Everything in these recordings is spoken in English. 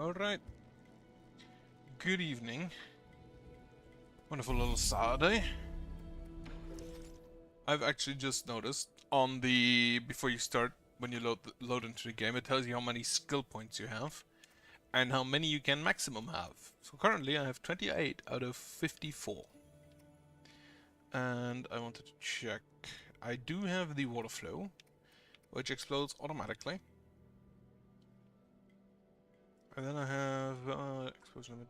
Alright. Good evening. Wonderful little Saturday. I've actually just noticed on the... before you start, when you load into the game, it tells you how many skill points you have and how many you can maximum have. So currently I have 28 out of 54. And I wanted to check. I do have the water flow, which explodes automatically. And then I have explosion limit.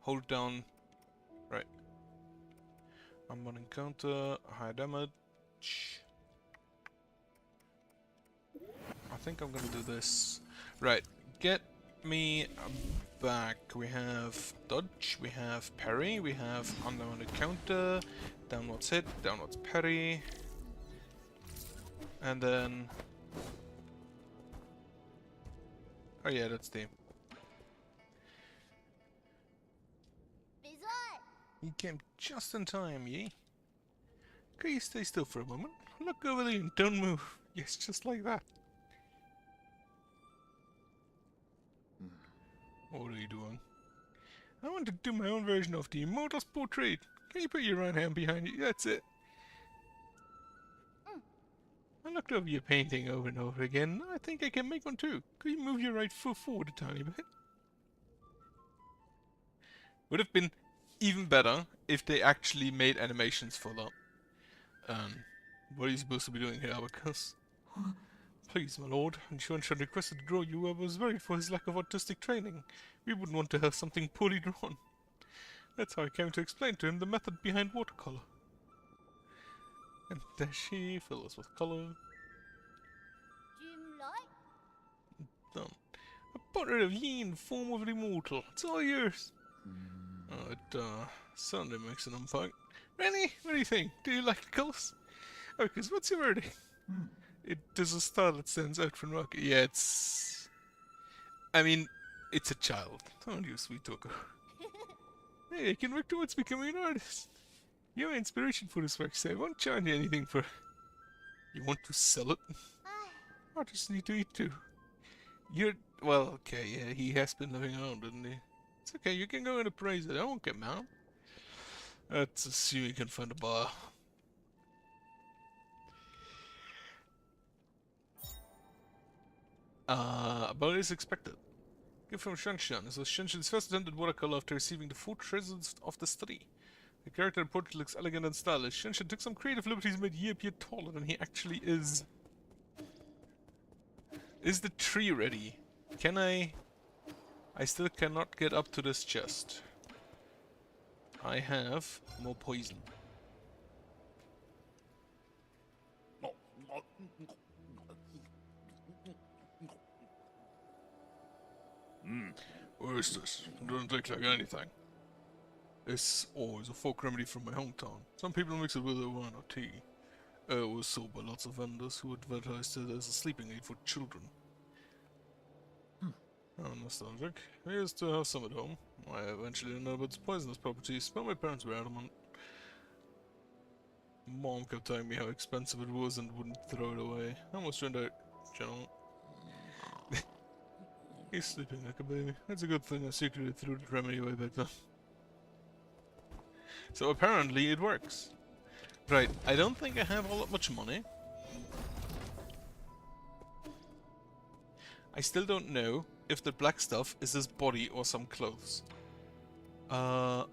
Hold down. Right. I'm on encounter, high damage. I think I'm gonna do this. Right. Get me back. We have dodge, we have parry, we have unlimited counter, downwards hit, downwards parry, and then... oh yeah, that's the... You came just in time, ye? Can you stay still for a moment? Look over there and don't move. Yes, just like that. What are you doing? I want to do my own version of the Immortals Portrait. Can you put your right hand behind you? That's it. I looked over your painting over and over again. I think I can make one too. Could you move your right foot forward a tiny bit? Would have been even better if they actually made animations for that. What are you supposed to be doing here, Abacus? Please, my lord, when Shunshan requested to draw you, I was worried for his lack of artistic training. We wouldn't want to have something poorly drawn. That's how I came to explain to him the method behind watercolor. And there she fill us with color. Done. A portrait of ye in the form of an immortal. It's all yours. Oh, it certainly makes an impact. Really? What do you think? Do you like the colours? Because what's your verdict? It does a style that stands out from rocket. Yeah, it's... I mean, it's a child. Don't you, sweet talker. Hey, I can work towards becoming an artist. You're my inspiration for this work, so I won't charge you anything for... You want to sell it? Artists need to eat too. You're... well, okay, yeah, he has been living around, didn't he? It's okay, you can go and appraise it. I won't get mad. Let's assume you can find a bar. About as expected. Gift from Shanshan. This was Shanshan's first attempted watercolor after receiving the full treasures of the study. The character in portrait looks elegant and stylish. Shanshan took some creative liberties and made Yi appear taller than he actually is. Is the tree ready? Can I still cannot get up to this chest. I have more poison. Where is this? It doesn't taste like anything. This is a folk remedy from my hometown. Some people mix it with their wine or tea. It was sold by lots of vendors who advertised it as a sleeping aid for children. Oh, nostalgic. I used to have some at home. I eventually didn't know about its poisonous properties, but my parents were adamant. Mom kept telling me how expensive it was and wouldn't throw it away. I almost turned out, General. He's sleeping like a baby. It's a good thing I secretly threw the remedy away back then. So apparently it works. Right, I don't think I have all that much money. I still don't know if the black stuff is his body or some clothes. I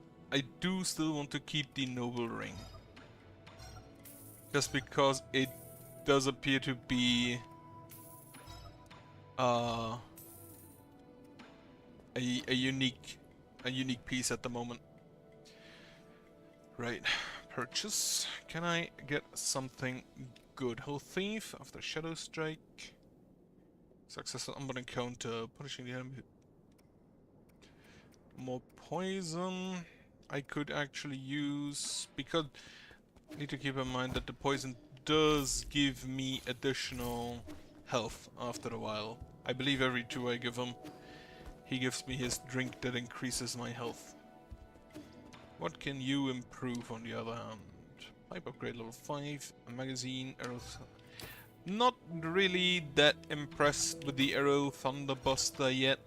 do still want to keep the noble ring. Just because it does appear to be a unique piece at the moment. Right, purchase. Can I get something good? Whole Thief after Shadow Strike. Successful unbound encounter, punishing the enemy. More poison. I could actually use, because I need to keep in mind that the poison does give me additional health after a while. I believe every 2 I give him, he gives me his drink that increases my health. What can you improve on the other hand? Pipe upgrade level 5, a magazine, arrows. Not really that impressed with the Arrow Thunderbuster yet.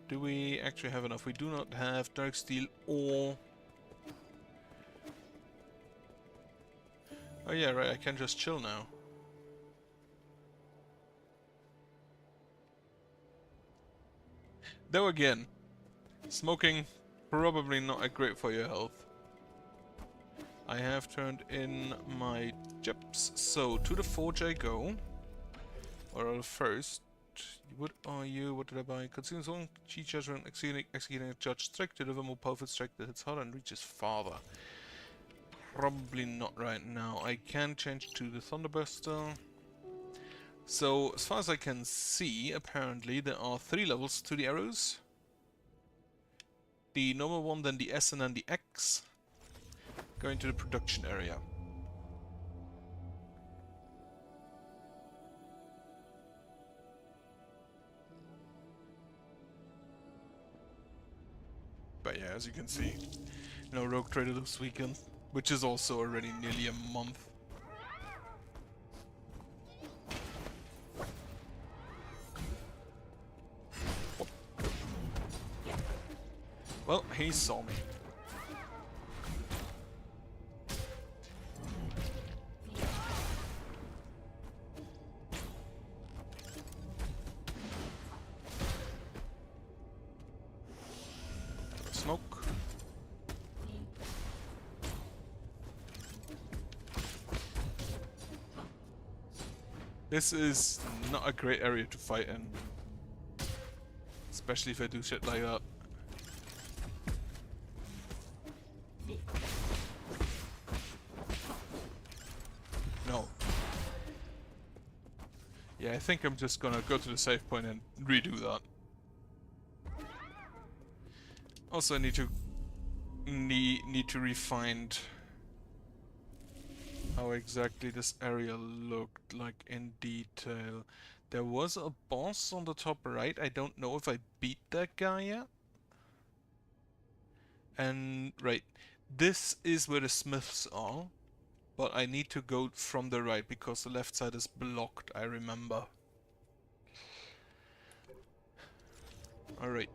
Do we actually have enough? We do not have dark steel or... Oh yeah, right, I can just chill now. Though again, smoking probably not great for your health. I have turned in my chips, so to the forge I go. Or first, what are you? What did I buy? Consume some chi judgment, executing a judge strike to deliver more powerful strike that hits harder and reaches farther. Probably not right now. I can change to the Thunderburster. So, as far as I can see, apparently there are 3 levels to the arrows. The normal one, then the S and then the X. Going to the production area. But yeah, as you can see, no Rogue Trader this weekend, which is also already nearly a month. Well, he saw me. Smoke. This is not a great area to fight in. Especially if I do shit like that. No. Yeah, I think I'm just gonna go to the save point and redo that. Also, I need to refine how exactly this area looked like in detail. There was a boss on the top right. I don't know if I beat that guy yet. And right, this is where the smiths are, but I need to go from the right because the left side is blocked, I remember. Alright.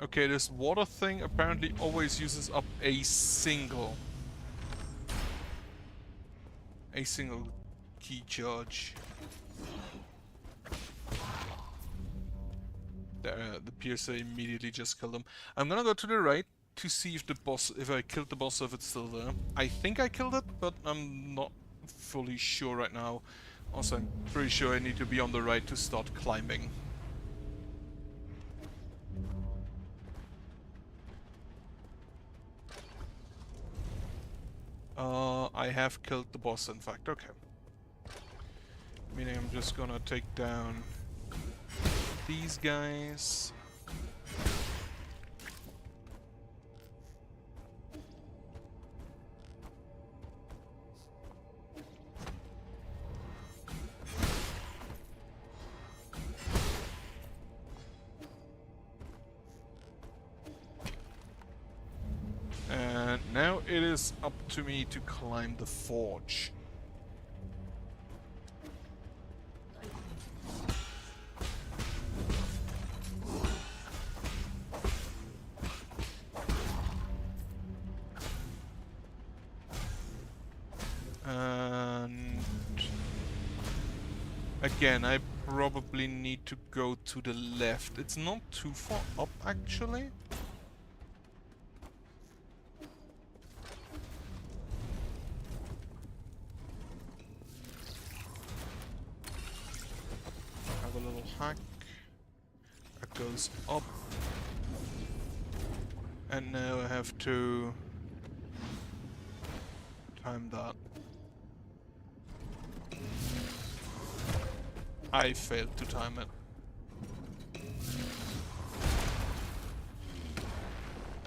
Okay, this water thing apparently always uses up a single key charge. There, the piercer immediately just killed him. I'm gonna go to the right to see if I killed the boss, if it's still there. I think I killed it, but I'm not fully sure right now. Also, I'm pretty sure I need to be on the right to start climbing. I have killed the boss, in fact. Okay. Meaning I'm just gonna take down these guys. And now it is up to me to climb the forge. And again, I probably need to go to the left. It's not too far up, actually. Have a little hack. That goes up. And now I have to time that. I failed to time it.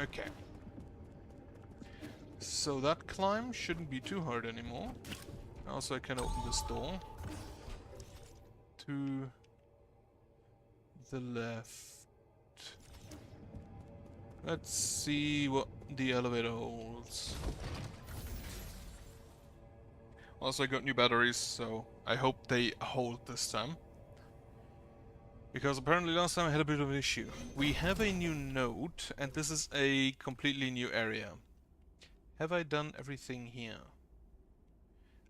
Okay. So that climb shouldn't be too hard anymore. Also, I can open this door. To the left. Let's see what the elevator holds. Also, I got new batteries, so I hope they hold this time. Because apparently last time I had a bit of an issue. We have a new node, and this is a completely new area. Have I done everything here?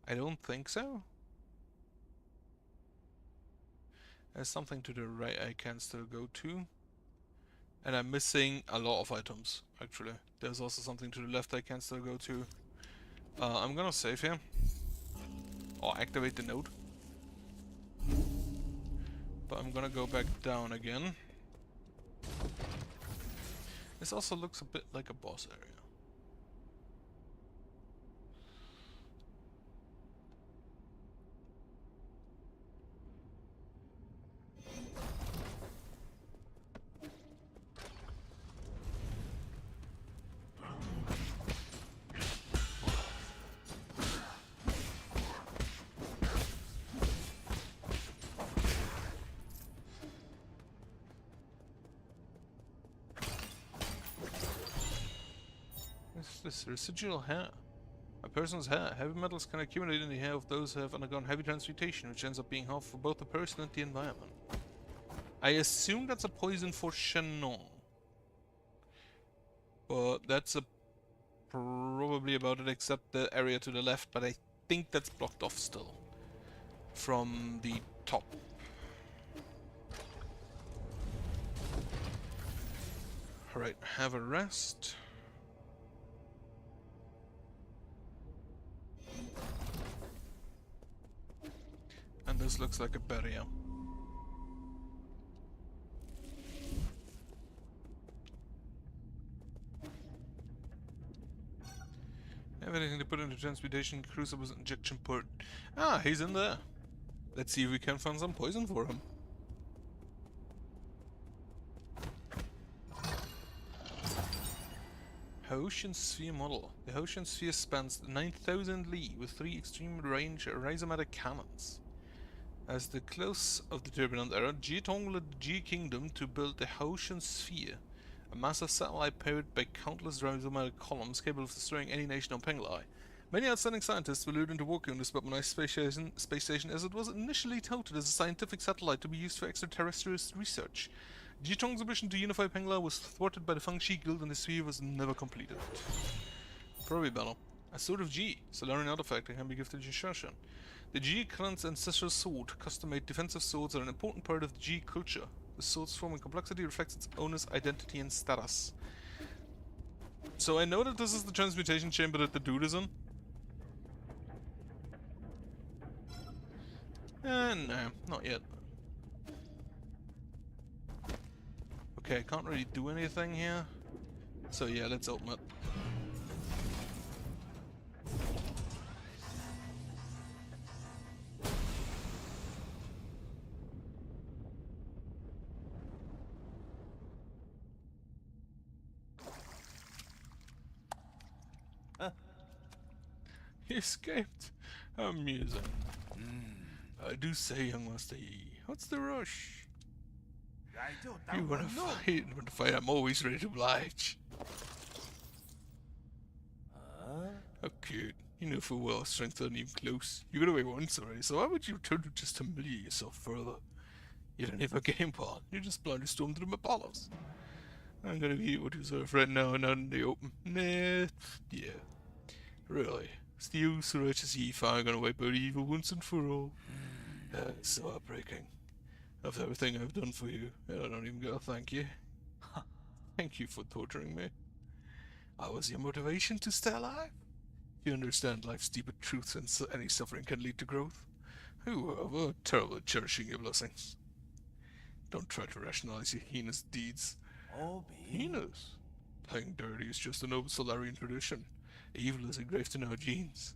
I don't think so. There's something to the right I can still go to. And I'm missing a lot of items, actually. There's also something to the left I can still go to. I'm gonna save here. Or activate the node. But I'm gonna go back down again. This also looks a bit like a boss area. This residual hair. A person's hair. Heavy metals can accumulate in the hair of those who have undergone heavy transmutation, which ends up being harmful for both the person and the environment. I assume that's a poison for Shannon. But that's probably about it, except the area to the left, but I think that's blocked off still. From the top. Alright, have a rest. And this looks like a barrier. Have anything to put into transmutation crucible's injection port. Ah, he's in there. Let's see if we can find some poison for him. Haoshan Sphere model. The Haoshan Sphere spans 9,000 li with 3 extreme range rhizomatic cannons. As the close of the Turbulent Era, Jiatong led the Ji Kingdom to build the Haoshan Sphere, a massive satellite powered by countless rhizomatic columns capable of destroying any nation on Penglai. Many outstanding scientists were lured into working on this weaponized space station as it was initially touted as a scientific satellite to be used for extraterrestrial research. Jiatong's mission to unify Penglai was thwarted by the Fangxi Guild and the sphere was never completed. Probably better. A Sword of Ji, Solarian artifact that can be gifted to Shashan. The Ji clan's ancestral sword, custom-made defensive swords, are an important part of the Ji culture. The sword's form and complexity reflects its owner's identity and status. So I know that this is the transmutation chamber that the dude is in. No, not yet. Okay, I can't really do anything here. So yeah, let's open it. He escaped. Amusing. I do say, young Master Yi, what's the rush? You wanna fight, I'm always ready to oblige. How cute. You know full well strength isn't even close. You got away once already, so why would you return to just humiliate yourself further? You don't have a game part. You just blindly stormed through my palace. I'm gonna be what you deserve right now and out in the open. Nah, yeah. Really. It's the use of righteous Yi finally gonna wipe out evil once and for all. It's so heartbreaking. Of everything I've done for you, and I don't even gotta thank you. Thank you for torturing me. I was your motivation to stay alive. You understand life's deeper truths and any suffering can lead to growth. You were terrible at cherishing your blessings. Don't try to rationalize your heinous deeds. Heinous? Playing dirty is just a noble Solarian tradition. Evil is engraved in our genes.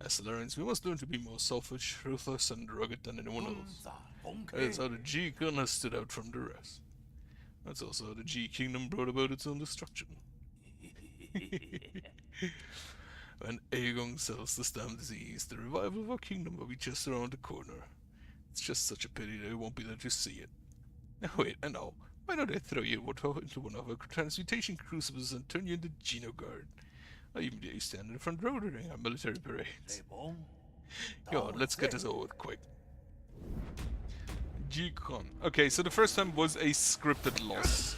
As Solarians, we must learn to be more selfish, ruthless, and rugged than anyone else. That's how the Ji Clan has stood out from the rest. That's also how the Ji Kingdom brought about its own destruction. When Aegon sells the stam disease, the revival of our kingdom will be just around the corner. It's just such a pity that we won't be there to see it. Now wait, I know. Why don't I throw you into one of our transmutation crucibles and turn you into Genogard? I'll even let you stand in the front row during our military parades. Go on, let's get this over with quick. G-Con. Okay, so the first time was a scripted loss.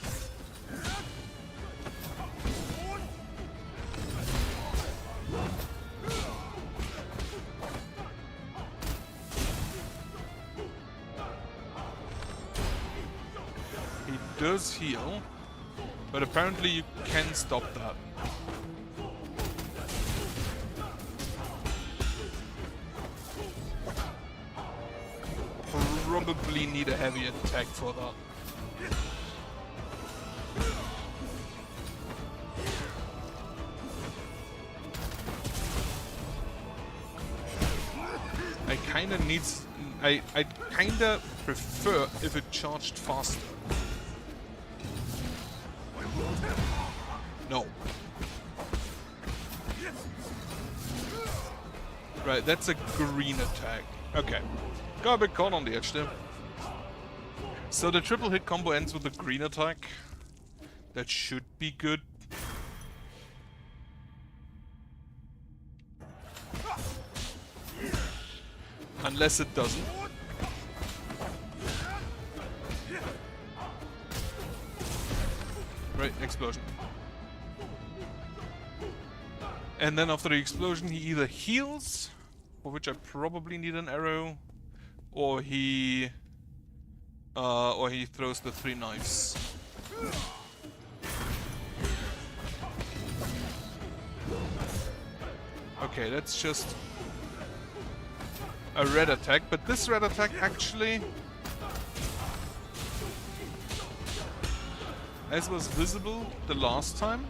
He does heal, but apparently you can stop that. Probably need a heavy attack for that. I kinda prefer if it charged faster. No. Right, that's a green attack. Okay. Got a bit caught on the edge there. So the triple hit combo ends with a green attack. That should be good. Unless it doesn't. Right, explosion. And then after the explosion he either heals, for which I probably need an arrow, or he throws the 3 knives. Okay, that's just a red attack, but this red attack actually, as was visible the last time,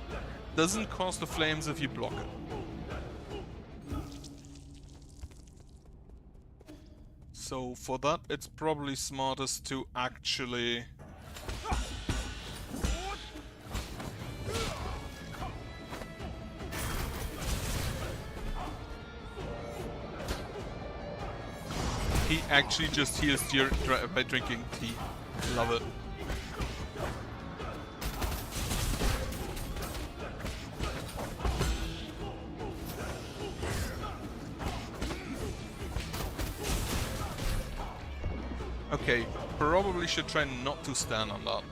doesn't cause the flames if you block it. So for that, it's probably smartest to actually he actually just heals by drinking tea. Love it. Okay, probably should try not to stand on that.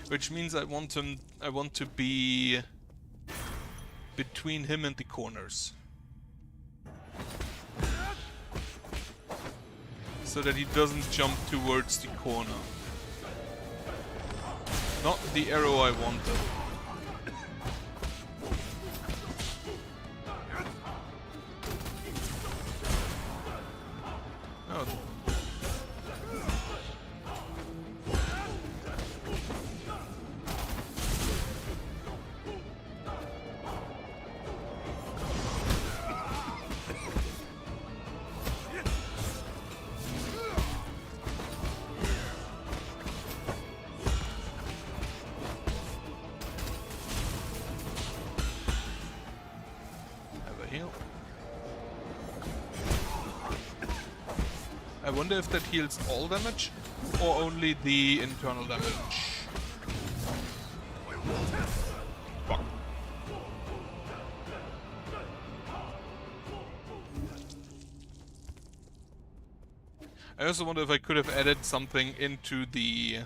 Which means I want to be between him and the corners. So that he doesn't jump towards the corner. Not the arrow I wanted. Oh. I wonder if that heals all damage or only the internal damage. Fuck. I also wonder if I could have added something into the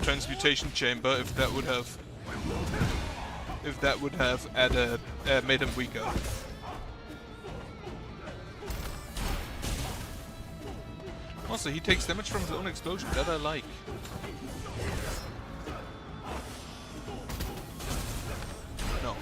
transmutation chamber, if that would have added made him weaker. Also, he takes damage from his own explosion. That I like. No.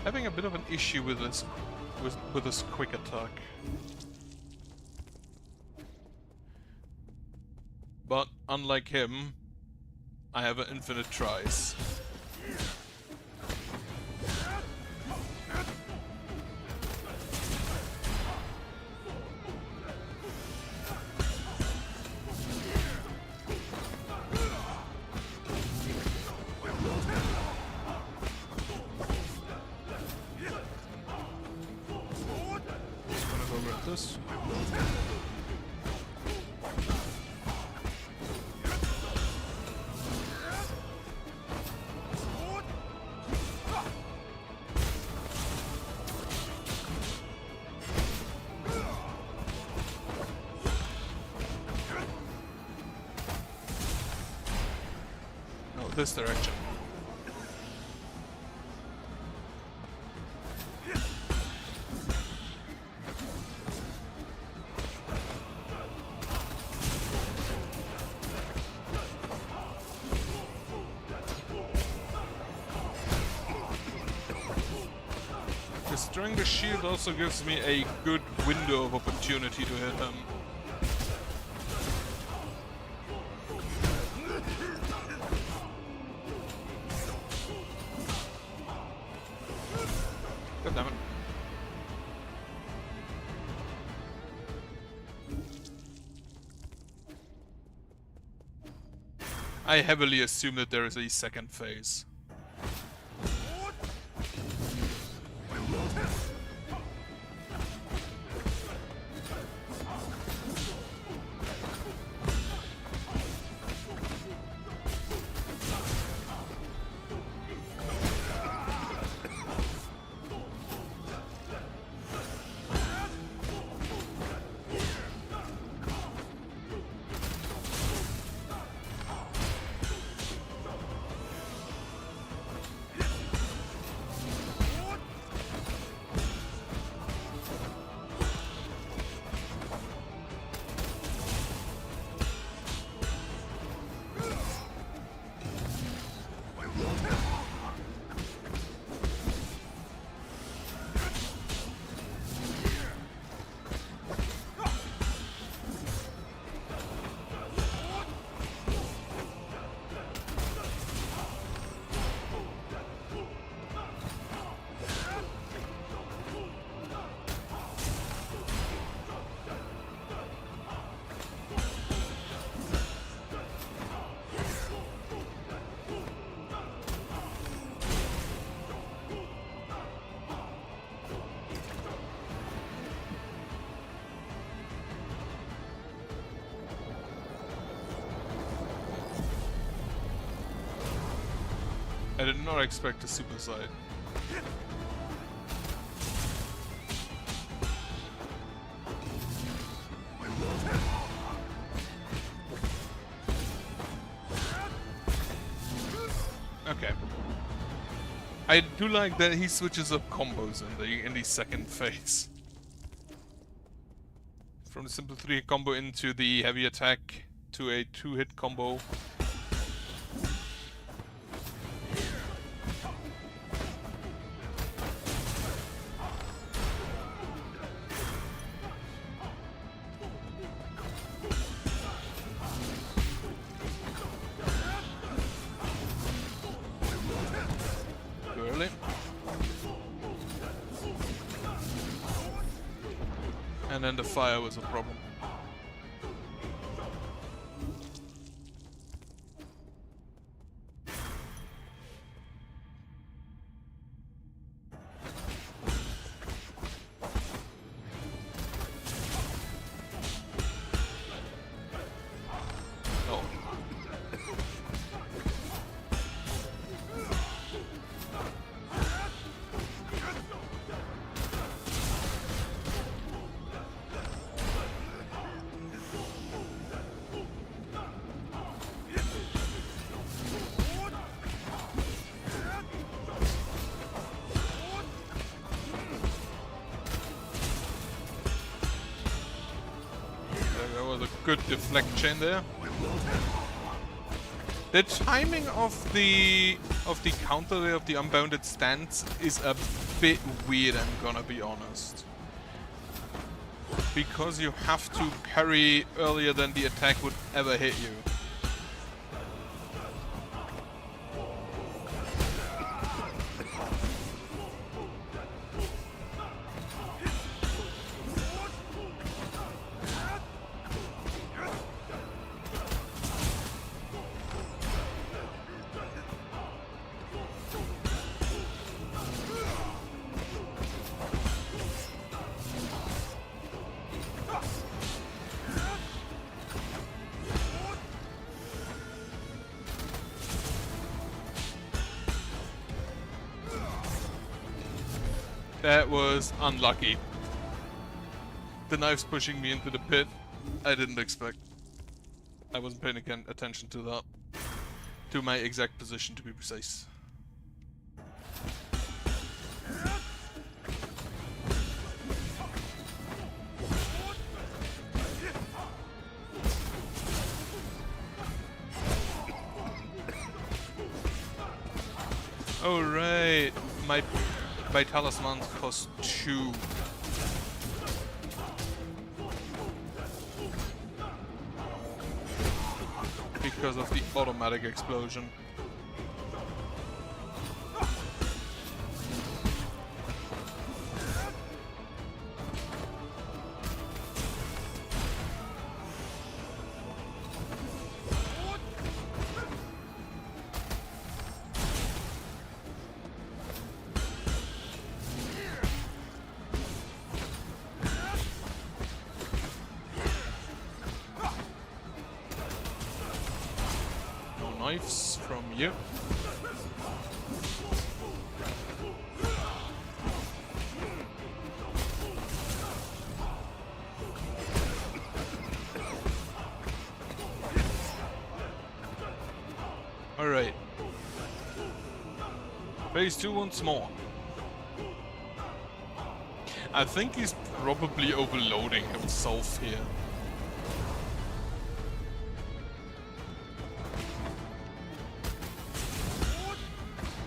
Having a bit of an issue with this quick attack. But unlike him, I have an infinite tries. this. No, this direction. Destroying the shield also gives me a good window of opportunity to hit him. God damn it. I heavily assume that there is a second phase. I did not expect a super side. Okay. I do like that he switches up combos in the second phase. From the simple 3-hit combo into the heavy attack to a 2-hit combo. And then the fire was a problem. Good deflection there. The timing of the counter there, of the unbounded stance, is a bit weird, I'm gonna be honest. Because you have to parry earlier than the attack would ever hit you. That was unlucky. The knife's pushing me into the pit. I didn't expect. I wasn't paying attention to that. To my exact position, to be precise. Oh right, my talismans cost 2. Because of the automatic explosion. Knives from you. Alright. Phase 2 once more. I think he's probably overloading himself here.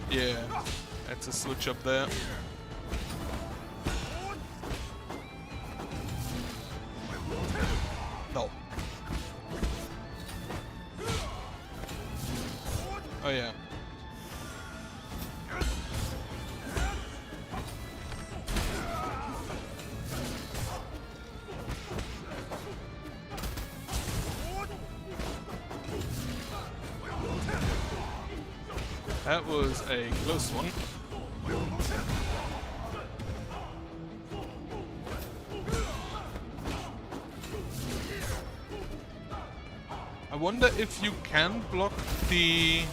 Yeah, that's a switch up there. No. Oh yeah. That was a close one. I wonder if you can block the...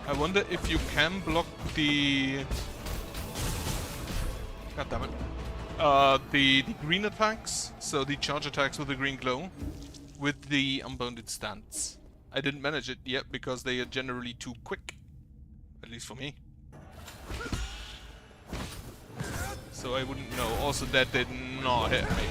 I wonder if you can block the... God damn it. The green attacks, so the charge attacks with the green glow, with the unbounded stance. I didn't manage it yet because they are generally too quick. At least for me. So I wouldn't know. Also, that did not hit me.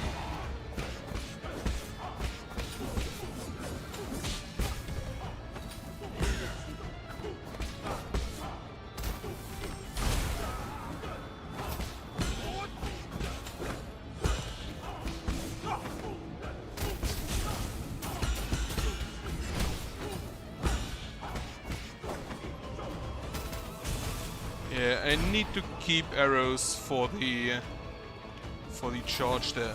Yeah, I need to keep arrows for the charge there.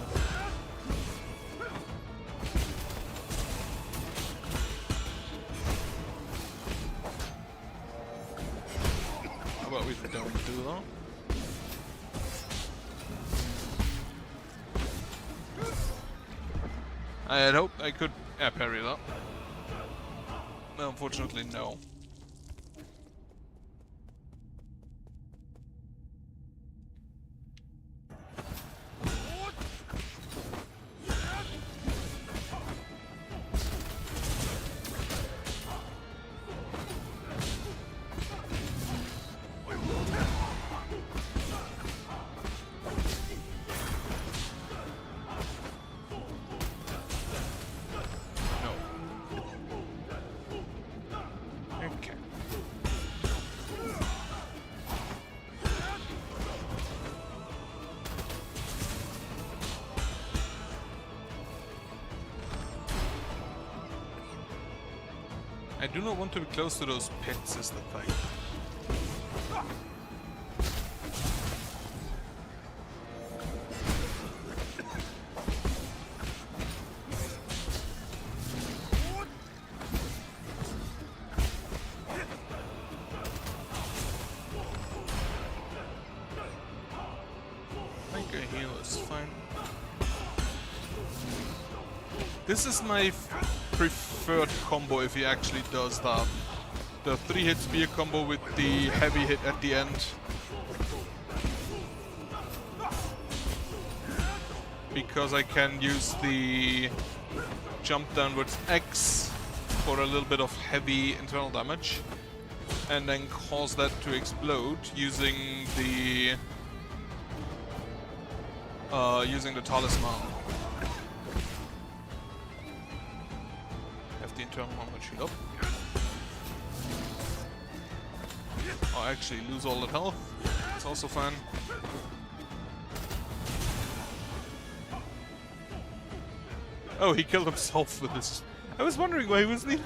How about we don't do that? I had hoped I could parry that. No, unfortunately, no. I do not want to be close to those pits, is the thing. I think a heal is fine. This is my preferred combo if he actually does that. the 3-hit spear combo with the heavy hit at the end. Because I can use the jump downwards X for a little bit of heavy internal damage. And then cause that to explode using the talisman. Have the internal armor shield up. I'll actually lose all that health. It's also fine. Oh, he killed himself with this. I was wondering why he was leaving.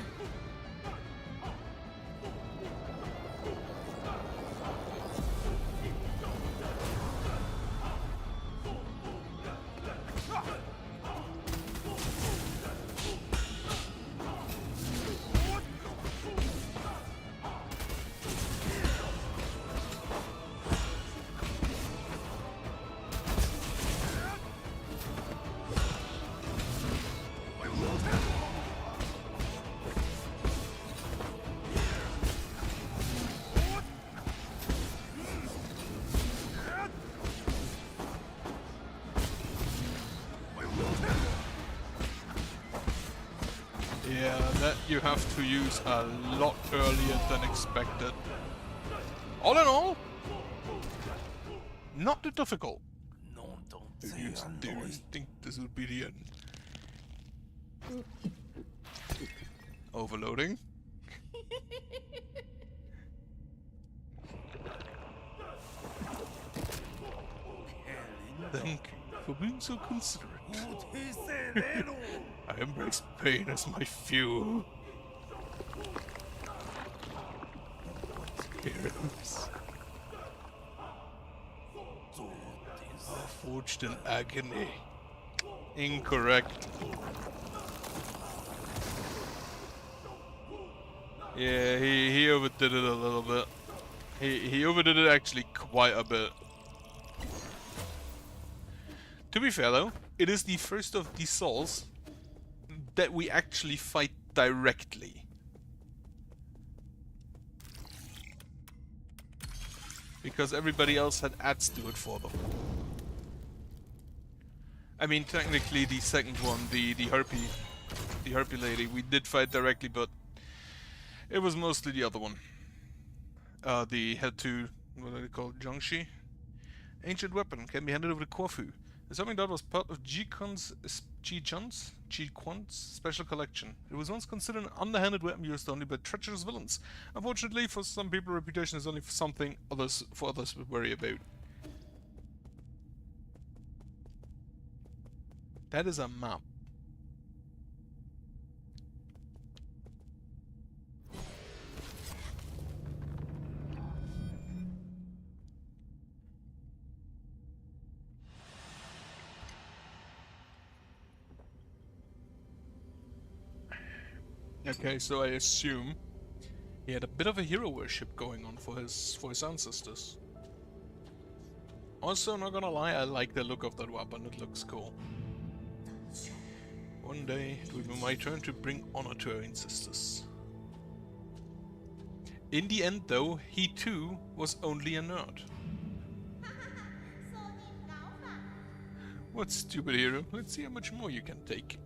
Yeah, that you have to use a lot earlier than expected. All in all, not too difficult. Do you think this would be the end? Overloading. Thank you for being so considerate. I embrace pain as my fuel. Heroes are forged in agony. Incorrect. Yeah, he overdid it a little bit. He overdid it actually quite a bit. To be fair though, it is the first of these souls that we actually fight directly. Because everybody else had ads do it for them. I mean, technically the second one, the Harpy lady, we did fight directly, but it was mostly the other one. The head to, what are they called, Jiangshi? Ancient weapon, can be handed over to Corfu. Something that was part of Ji-Quan's special collection. It was once considered an underhanded weapon used only by treacherous villains. Unfortunately, for some people, reputation is only for something others would worry about. That is a map. Okay, so I assume he had a bit of a hero worship going on for his ancestors. Also, not gonna lie, I like the look of that weapon, it looks cool. One day, it will be my turn to bring honor to our ancestors. In the end though, he too was only a nerd. What stupid hero, let's see how much more you can take.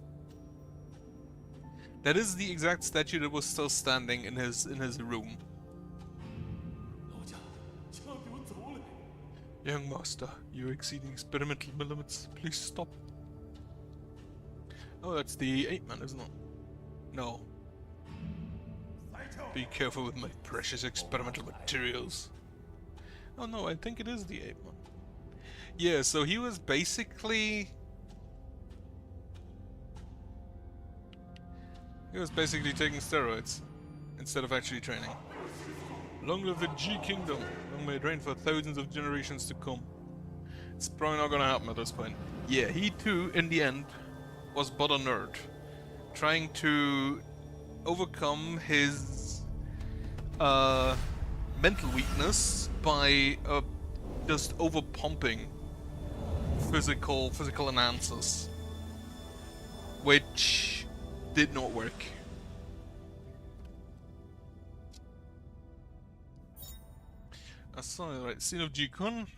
That is the exact statue that was still standing in his room. Young master, you're exceeding experimental limits. Please stop. Oh, that's the ape-man, isn't it? No. Be careful with my precious experimental materials. Oh no, I think it is the ape-man. Yeah, so he was basically... He was basically taking steroids instead of actually training. Long live the G Kingdom. Long may it reign for thousands of generations to come. It's probably not gonna happen at this point. Yeah, he too, in the end, was but a nerd. Trying to overcome his mental weakness by just overpumping physical enhancers. Which did not work. I saw it right. Scene of G-Con.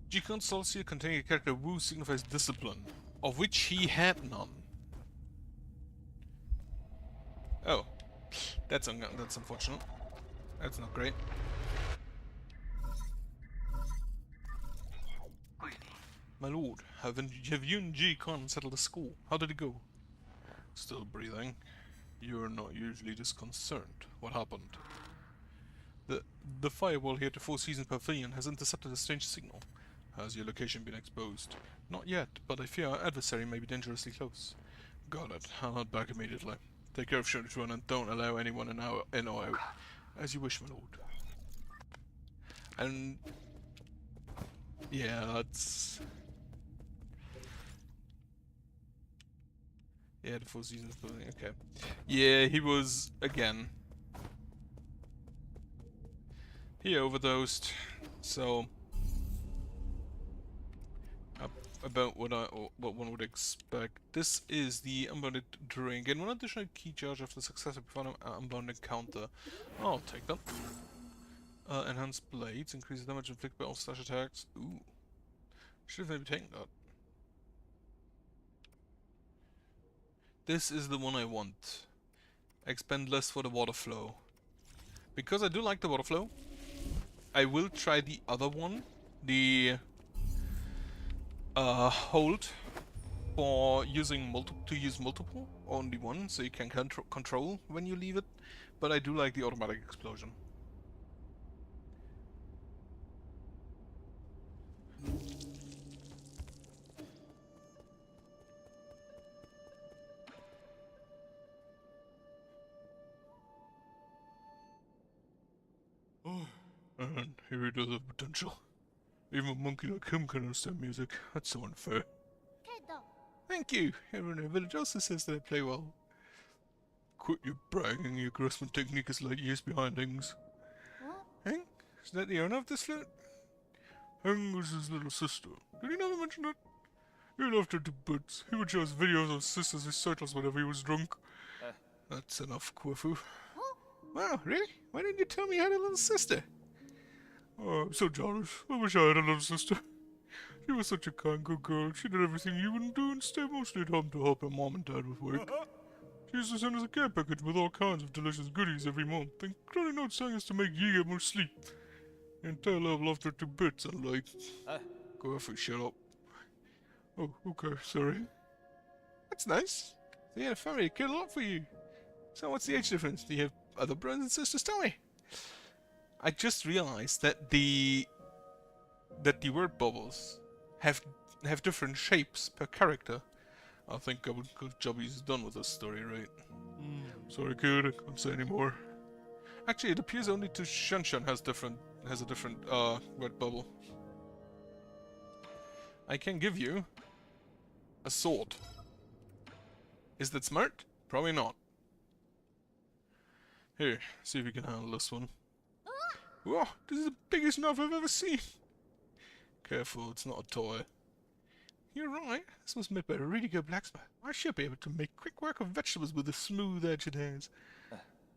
G-Con Solstice containing a character Wu signifies discipline, of which he had none. Oh, that's unfortunate. That's not great. My lord, have you and G-Con settled the score? How did it go? Still breathing. You're not usually this concerned. What happened? The firewall here at the Four Seasons Pavilion has intercepted a strange signal. Has your location been exposed? Not yet, but I fear our adversary may be dangerously close. Got it. I'll head back immediately. Take care of Shinjuan and don't allow anyone in or out. As you wish, my lord. And yeah, that's the Four Seasons Pavilion. Okay. Yeah, he was again. He overdosed, so about what one would expect. This is the unbounded drink, and one additional key charge after success of an unbounded counter. I'll take that. Enhanced blades, increase damage inflicted by all slash attacks. Ooh, should have maybe taken that. This is the one I want. Expend less for the water flow. Because I do like the water flow, I will try the other one, the hold for using multiple, only one, so you can control when you leave it. But I do like the automatic explosion. Oh, and here it does have potential. Even a monkey like him can understand music. That's so unfair. Thank you. Everyone in the village also says that I play well. Quit your bragging. Your grasping technique is like years behind Hings. Hing? Is that the owner of this flute? Hing was his little sister. Did he never mention that? He loved her to bits. He would show us videos of his sister's recitals whenever he was drunk. That's enough, Kwefu. Wow, really? Why didn't you tell me you had a little sister? Oh, I'm so jealous. I wish I had a little sister. She was such a kind, good girl. She did everything you wouldn't do and stayed mostly at home to help her mom and dad with work. She used to send us a care package with all kinds of delicious goodies every month, including notes telling us to make Yi get more sleep. The entire love loved her to bits, and like... Go off and shut up. Oh, okay, sorry. That's nice. So you had a family that cared a lot for you. So what's the age difference? Do you have other brothers and sisters? Tell me. I just realized that the word bubbles have different shapes per character. I think a good job he's done with this story, right? Sorry, kid, I can't say anymore. Actually, it appears only to Shanshan has a different red bubble. I can give you a sword. Is that smart? Probably not. Here, see if you can handle this one. Whoa, this is the biggest knife I've ever seen. Careful, it's not a toy. You're right, this was made by a really good blacksmith. I should be able to make quick work of vegetables with the smooth edge it has.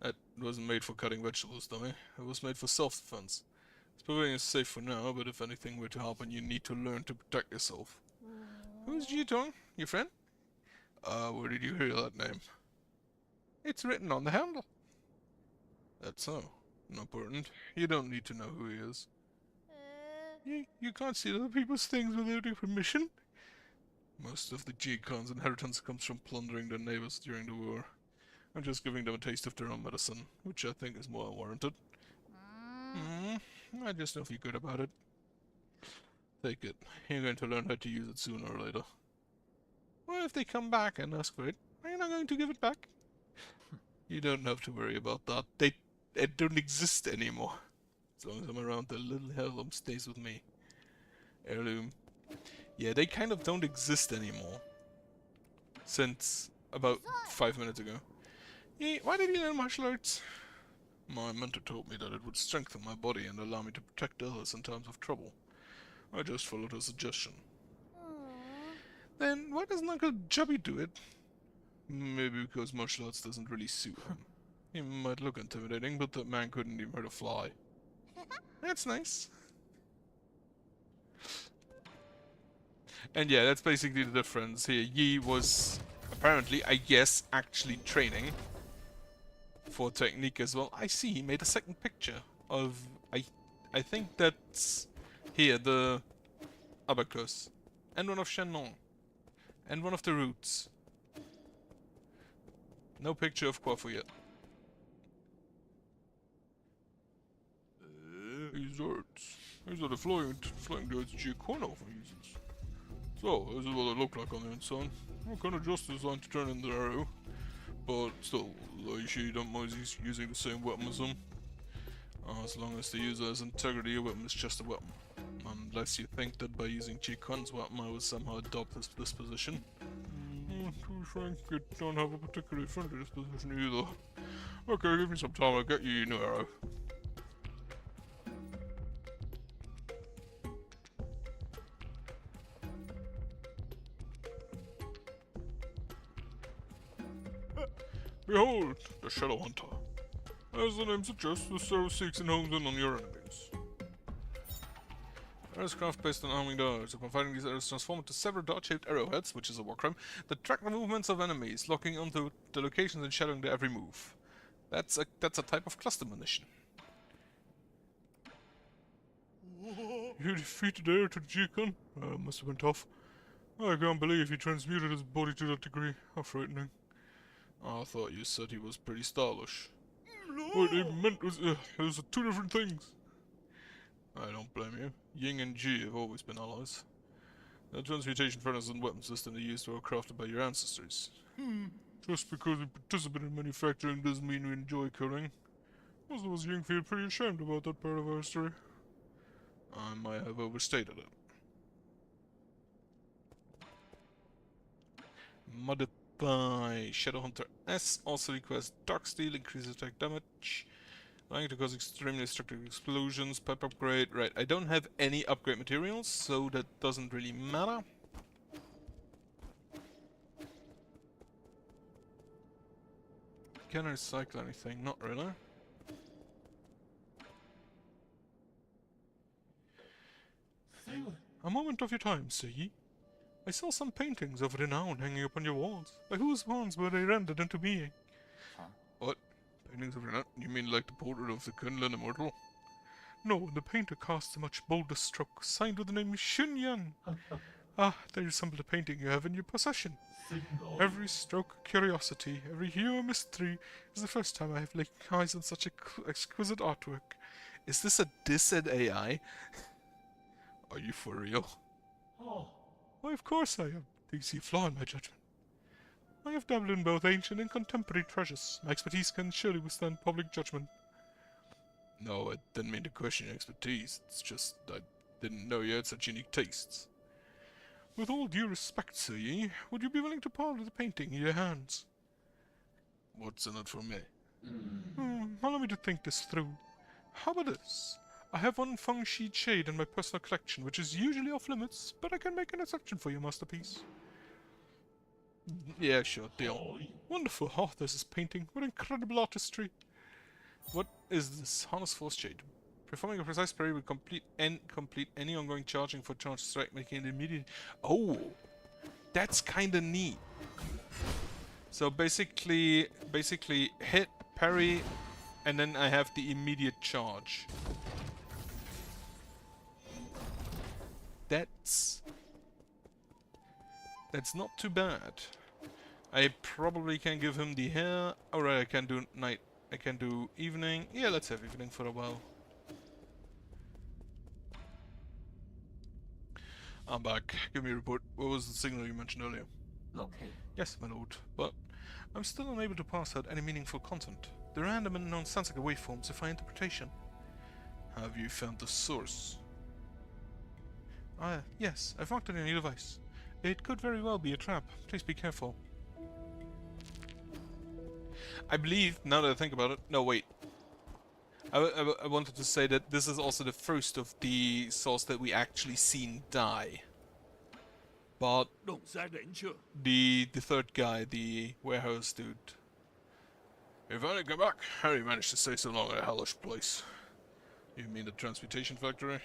That wasn't made for cutting vegetables, dummy. It was made for self-defense. This pavilion is safe for now, but if anything were to happen, you need to learn to protect yourself. Who's Jitong? Your friend? Where did you hear that name? It's written on the handle. That's so. Not important. You don't need to know who he is. You can't steal other people's things without their permission. Most of the G-Con's inheritance comes from plundering their neighbors during the war. I'm just giving them a taste of their own medicine, which I think is more warranted. I just don't feel good about it. Take it. You're going to learn how to use it sooner or later. What if they come back and ask for it? Are you not going to give it back? You don't have to worry about that. They don't exist anymore. As long as I'm around, the little heirloom stays with me. Heirloom. Yeah, they kind of don't exist anymore. Since about 5 minutes ago. Yeah, why did you learn martial arts? My mentor told me that it would strengthen my body and allow me to protect others in times of trouble. I just followed her suggestion. Then why doesn't Uncle Chubby do it? Maybe because martial arts doesn't really suit him. He might look intimidating, but that man couldn't even hurt a fly. That's nice. And yeah, that's basically the difference here. Yi was apparently, I guess, actually training for technique as well. I see he made a second picture of I think that's here the abacus, and one of Shannon, and one of the roots. No picture of Quafu yet. These are the flying darts Giacomo uses. So, this is what they look like on the inside. What kind of just designed to turn in the arrow, but still, I sure you don't mind using the same weapon as them. As long as the user has integrity, a weapon is just a weapon. Unless you think that by using G-Con's weapon I would somehow adopt this disposition. To be frank, I don't have a particularly friendly disposition either. Okay, give me some time, I'll get you your new arrow. Behold, the Shadow Hunter. As the name suggests, the service seeks and homes in on your enemies. Arrows craft based on arming darts. Upon fighting these arrows transform into several dart-shaped arrowheads, which is a war crime, that track the movements of enemies, locking onto the locations and shadowing their every move. That's a type of cluster munition. You defeated Air to G-Con? Must have been tough. I can't believe he transmuted his body to that degree. How frightening. I thought you said he was pretty stylish. What he meant was, those are two different things. I don't blame you. Ying and Ji have always been allies. The transmutation furnace and weapon system they used were crafted by your ancestors. Just because we participate in manufacturing doesn't mean we enjoy killing. Most of us Ying feel pretty ashamed about that part of our history. I might have overstated it. Modded by Shadowhunter S also requires Dark Steel, increases attack damage, allowing to cause extremely destructive explosions, pipe upgrade. Right, I don't have any upgrade materials, so that doesn't really matter. Can I recycle anything? Not really. A moment of your time, Sir Yi. I saw some paintings of renown hanging up on your walls. By whose hands were they rendered into being? Huh? What? Paintings of renown? You mean like the portrait of the Kunlun Immortal? No, the painter casts a much bolder stroke, signed with the name Xun Yan. They resemble the painting you have in your possession. Every stroke a curiosity, every hue a mystery. It's the first time I have laid eyes on such exquisite artwork. Is this a diss at AI? Are you for real? Oh. Why, of course I am. Do you see a flaw in my judgment? I have dabbled in both ancient and contemporary treasures. My expertise can surely withstand public judgment. No, I didn't mean to question your expertise. It's just I didn't know you had such unique tastes. With all due respect, Sir Yi, would you be willing to part with the painting in your hands? What's in it for me? Allow me to think this through. How about this? I have one Feng Shi shade in my personal collection, which is usually off limits, but I can make an exception for your masterpiece. Yeah, sure, deal. Wonderful. Oh, there's this painting. What incredible artistry. What is this? Harness Force Shade. Performing a precise parry will complete any ongoing charging for charge strike, making it immediate. Oh, that's kinda neat. So basically hit, parry, and then I have the immediate charge. That's not too bad. I probably can give him the hair. Alright, I can do night. I can do evening. Yeah, let's have evening for a while. I'm back. Give me a report. What was the signal you mentioned earlier? Okay. Yes, my lord, but I'm still unable to parse out any meaningful content. The random and nonsensical waveforms defy interpretation. Have you found the source? Yes, I've marked it in your device. It could very well be a trap. Please be careful. I believe, now that I think about it... No, wait. I wanted to say that this is also the first of the souls that we actually seen die. But... the third guy, the warehouse dude. If I didn't come back, how do you manage to stay so long at a hellish place? You mean the transmutation factory?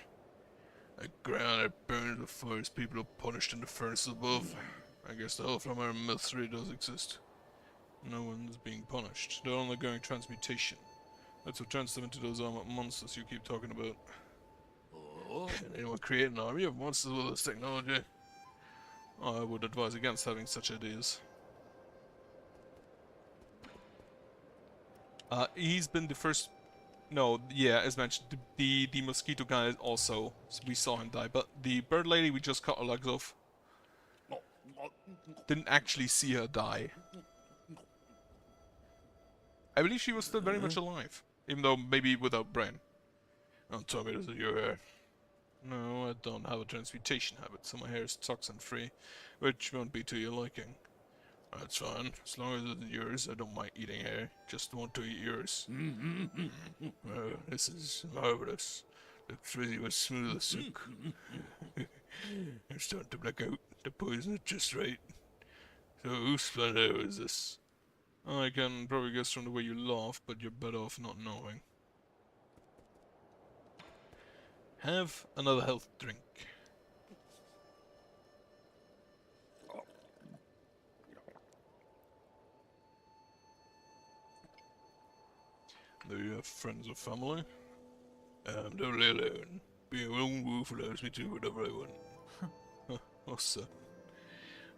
A ground that burns with fires people are punished in the furnace above. I guess the hell from our mystery does exist. No one's being punished. They're undergoing transmutation. That's what turns them into those armored monsters you keep talking about. Can anyone create an army of monsters with this technology? I would advise against having such ideas. He's been the first... No, yeah, as mentioned, the mosquito guy also, we saw him die, but the bird lady we just cut her legs off. Didn't actually see her die. I believe she was still very much alive, even though maybe without brain. Don't tell me this is your hair. No, I don't have a transmutation habit, so my hair is toxin-free, which won't be to your liking. That's fine. As long as it's yours, I don't mind eating hair. Just want to eat yours. Oh, this is marvelous. The frizzy was smooth as silk. I'm starting to black out. The poison is just right. So whose splendor is this? I can probably guess from the way you laugh, but you're better off not knowing. Have another health drink. Do you have friends or family? I'm totally alone. Being a lone wolf allows me to do whatever I want. What's that?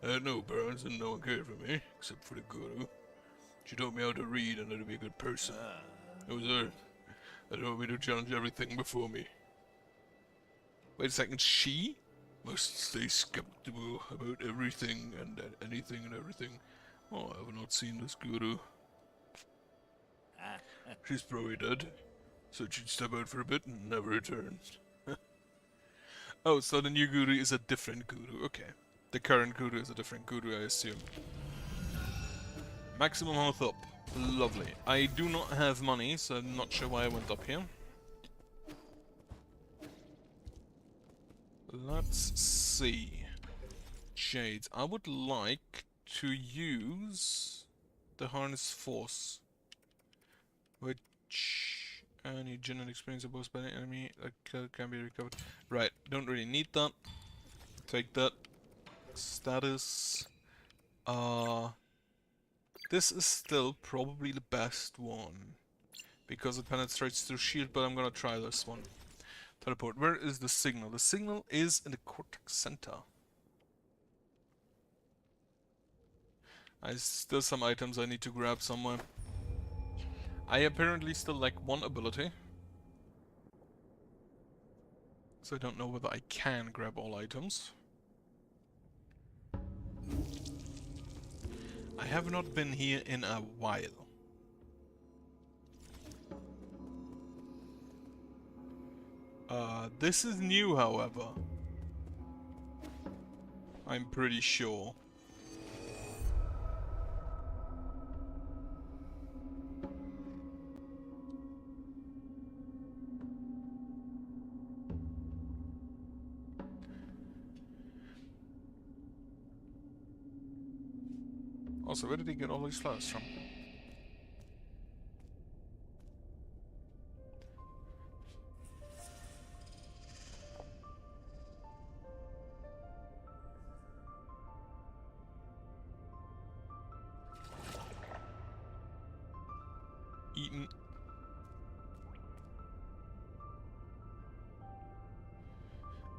I had no parents and no one cared for me, except for the guru. She taught me how to read and how to be a good person. It was her that taught me to challenge everything before me. Wait a second, she? Must stay skeptical about everything and anything and everything. Oh, I have not seen this guru. She's probably dead. Said she'd step out for a bit and never returned. Oh, so the new guru is a different guru. Okay. The current guru is a different guru, I assume. Maximum health up. Lovely. I do not have money, so I'm not sure why I went up here. Let's see. Jades. I would like to use the harness force. Which any genetic experience opposed by an enemy that can be recovered. Right, don't really need that. Take that. Status. This is still probably the best one. Because it penetrates through shield, but I'm gonna try this one. Teleport. Where is the signal? The signal is in the cortex center. Still some items I need to grab somewhere. I apparently still lack one ability. So I don't know whether I can grab all items. I have not been here in a while. This is new, however. I'm pretty sure. Also, where did he get all these flowers from? Eaten.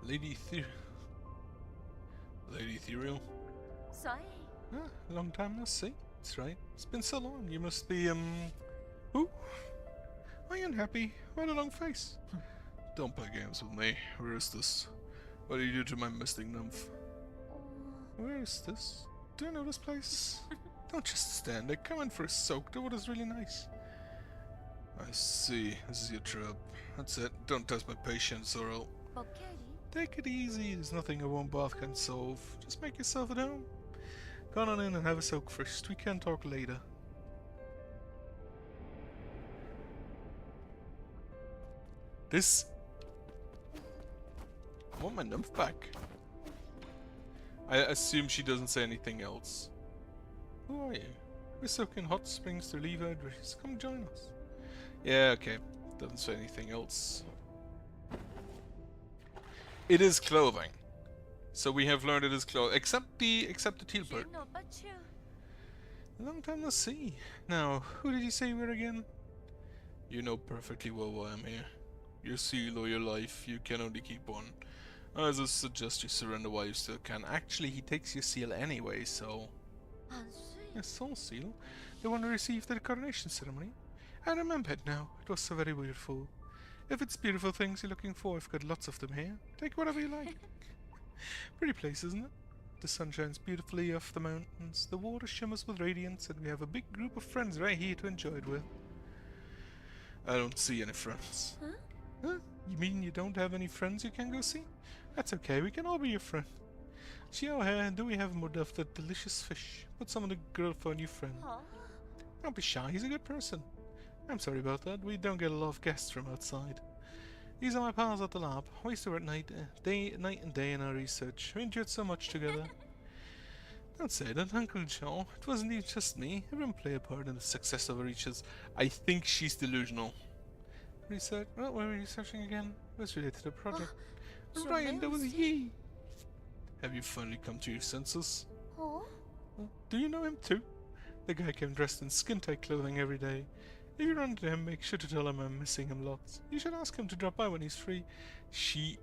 Lady Ethereal? Sorry. Ah, long time no see. That's right. It's been so long. You must be, Who? Are you unhappy? What a long face. Don't play games with me. Where is this? What do you do to my mystic nymph? Where is this? Do you know this place? Don't just stand there. Come in for a soak. The water's really nice. I see. This is your trap. That's it. Don't test my patience or I'll... Take it easy. There's nothing a warm bath can solve. Just make yourself at home. Go on in and have a soak first. We can talk later. This... I want my nymph back. I assume she doesn't say anything else. Who are you? We're soaking hot springs to leave our dreams. Come join us. Yeah, okay. Doesn't say anything else. It is clothing. So we have learned it is clothing. Except the teal bird. Long time no see. Now, who did you say you were again? You know perfectly well why I'm here. Your seal or your life, you can only keep one. I just suggest you surrender while you still can. Actually, he takes your seal anyway, so... Yes, soul seal. The one who received the coronation ceremony. I remember it now. It was so very beautiful. If it's beautiful things you're looking for, I've got lots of them here. Take whatever you like. Pretty place, isn't it? The sun shines beautifully off the mountains, the water shimmers with radiance, and we have a big group of friends right here to enjoy it with. I don't see any friends. Huh? You mean you don't have any friends you can go see? That's okay, we can all be your friend. Xiao here, and do we have more of that delicious fish? Put some on the grill for a new friend. Don't be shy, he's a good person. I'm sorry about that, we don't get a lot of guests from outside. These are my pals at the lab. We used to work night and day in our research. We endured so much together. Don't say that, Uncle Joe. It wasn't even just me. Everyone played a part in the success of our research. I think she's delusional. Research? What were we researching again? It was related to the project. Ryan, that was ye! Have you finally come to your senses? Do you know him too? The guy came dressed in skin-tight clothing every day. If you run into him, make sure to tell him I'm missing him lots. You should ask him to drop by when he's free. She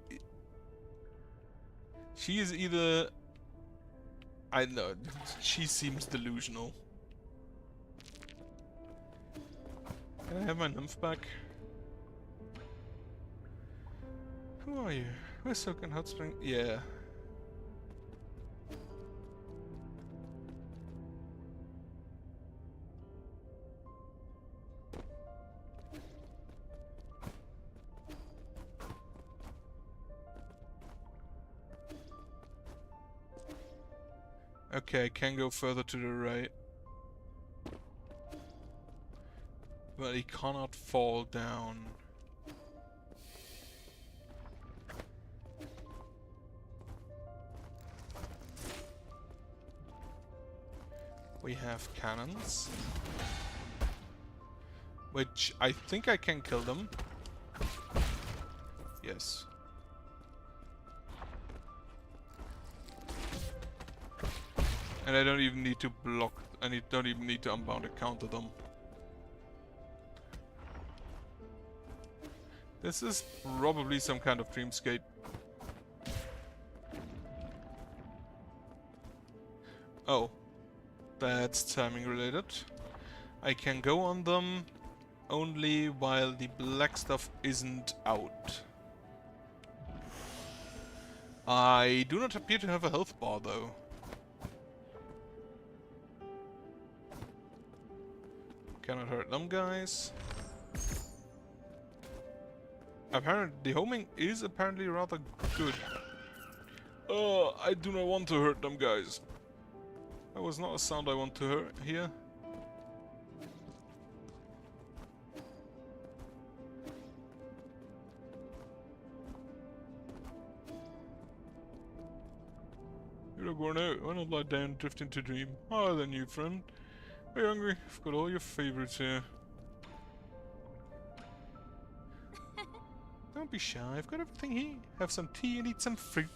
is either... I know, she seems delusional. Can I have my nymph back? Who are you? We're soaking hot spring. Yeah. Okay, I can go further to the right. But he cannot fall down. We have cannons. Which I think I can kill them. Yes. And I don't even need to block, I don't even need to unbound to counter them. This is probably some kind of dreamscape. Oh. That's timing related. I can go on them only while the black stuff isn't out. I do not appear to have a health bar though. Cannot hurt them guys. Apparently, the homing is apparently rather good. I do not want to hurt them guys. That was not a sound I want to hear. You look worn out. Why not lie down and drift into dream? Ah, then you friend. Are you hungry? I've got all your favorites here. Don't be shy, I've got everything here. Have some tea and eat some fruit.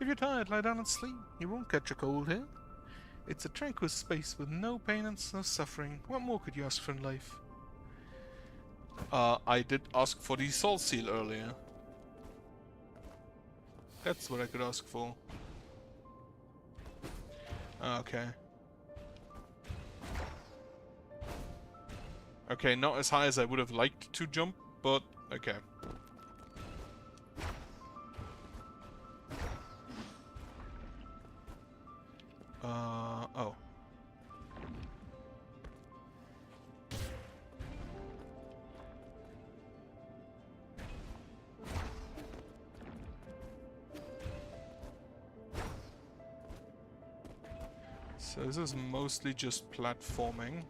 If you're tired, lie down and sleep. You won't catch a cold here. It's a tranquil space with no pain and no suffering. What more could you ask for in life? I did ask for the soul seal earlier. That's what I could ask for. Okay. Okay, not as high as I would have liked to jump, but okay. Oh. So this is mostly just platforming.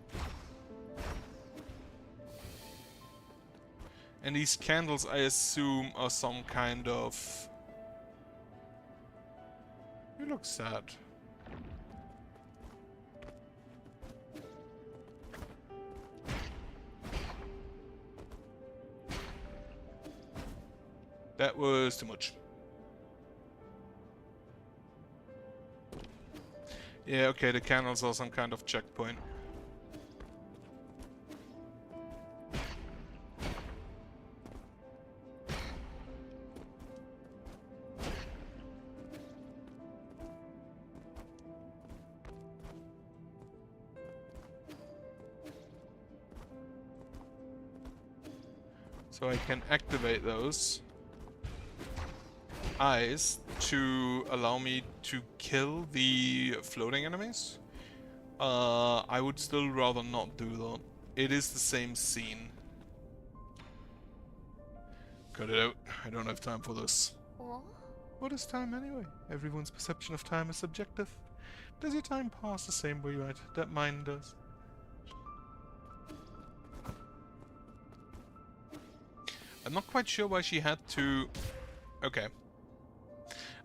And these candles, I assume, are some kind of... You look sad. That was too much. Yeah, okay, the canals are some kind of checkpoint. So I can activate those eyes to allow me to kill the floating enemies. I would still rather not do that. It is the same scene. Cut it out. I don't have time for this. Oh? What is time anyway? Everyone's perception of time is subjective. Does your time pass the same way that mine does? I'm not quite sure why she had to... Okay.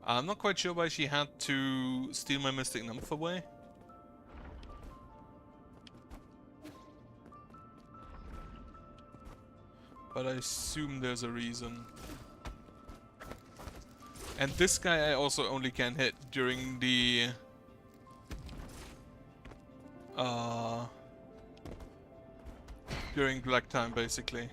I'm not quite sure why she had to steal my Mystic Nymph away. But I assume there's a reason. And this guy I also only can hit during the... during black time, basically.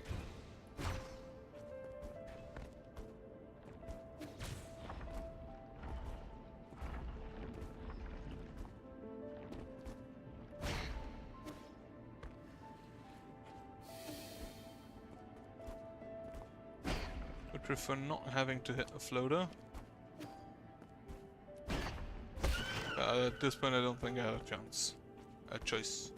Would prefer not having to hit a floater. At this point I don't think I have a chance. A choice.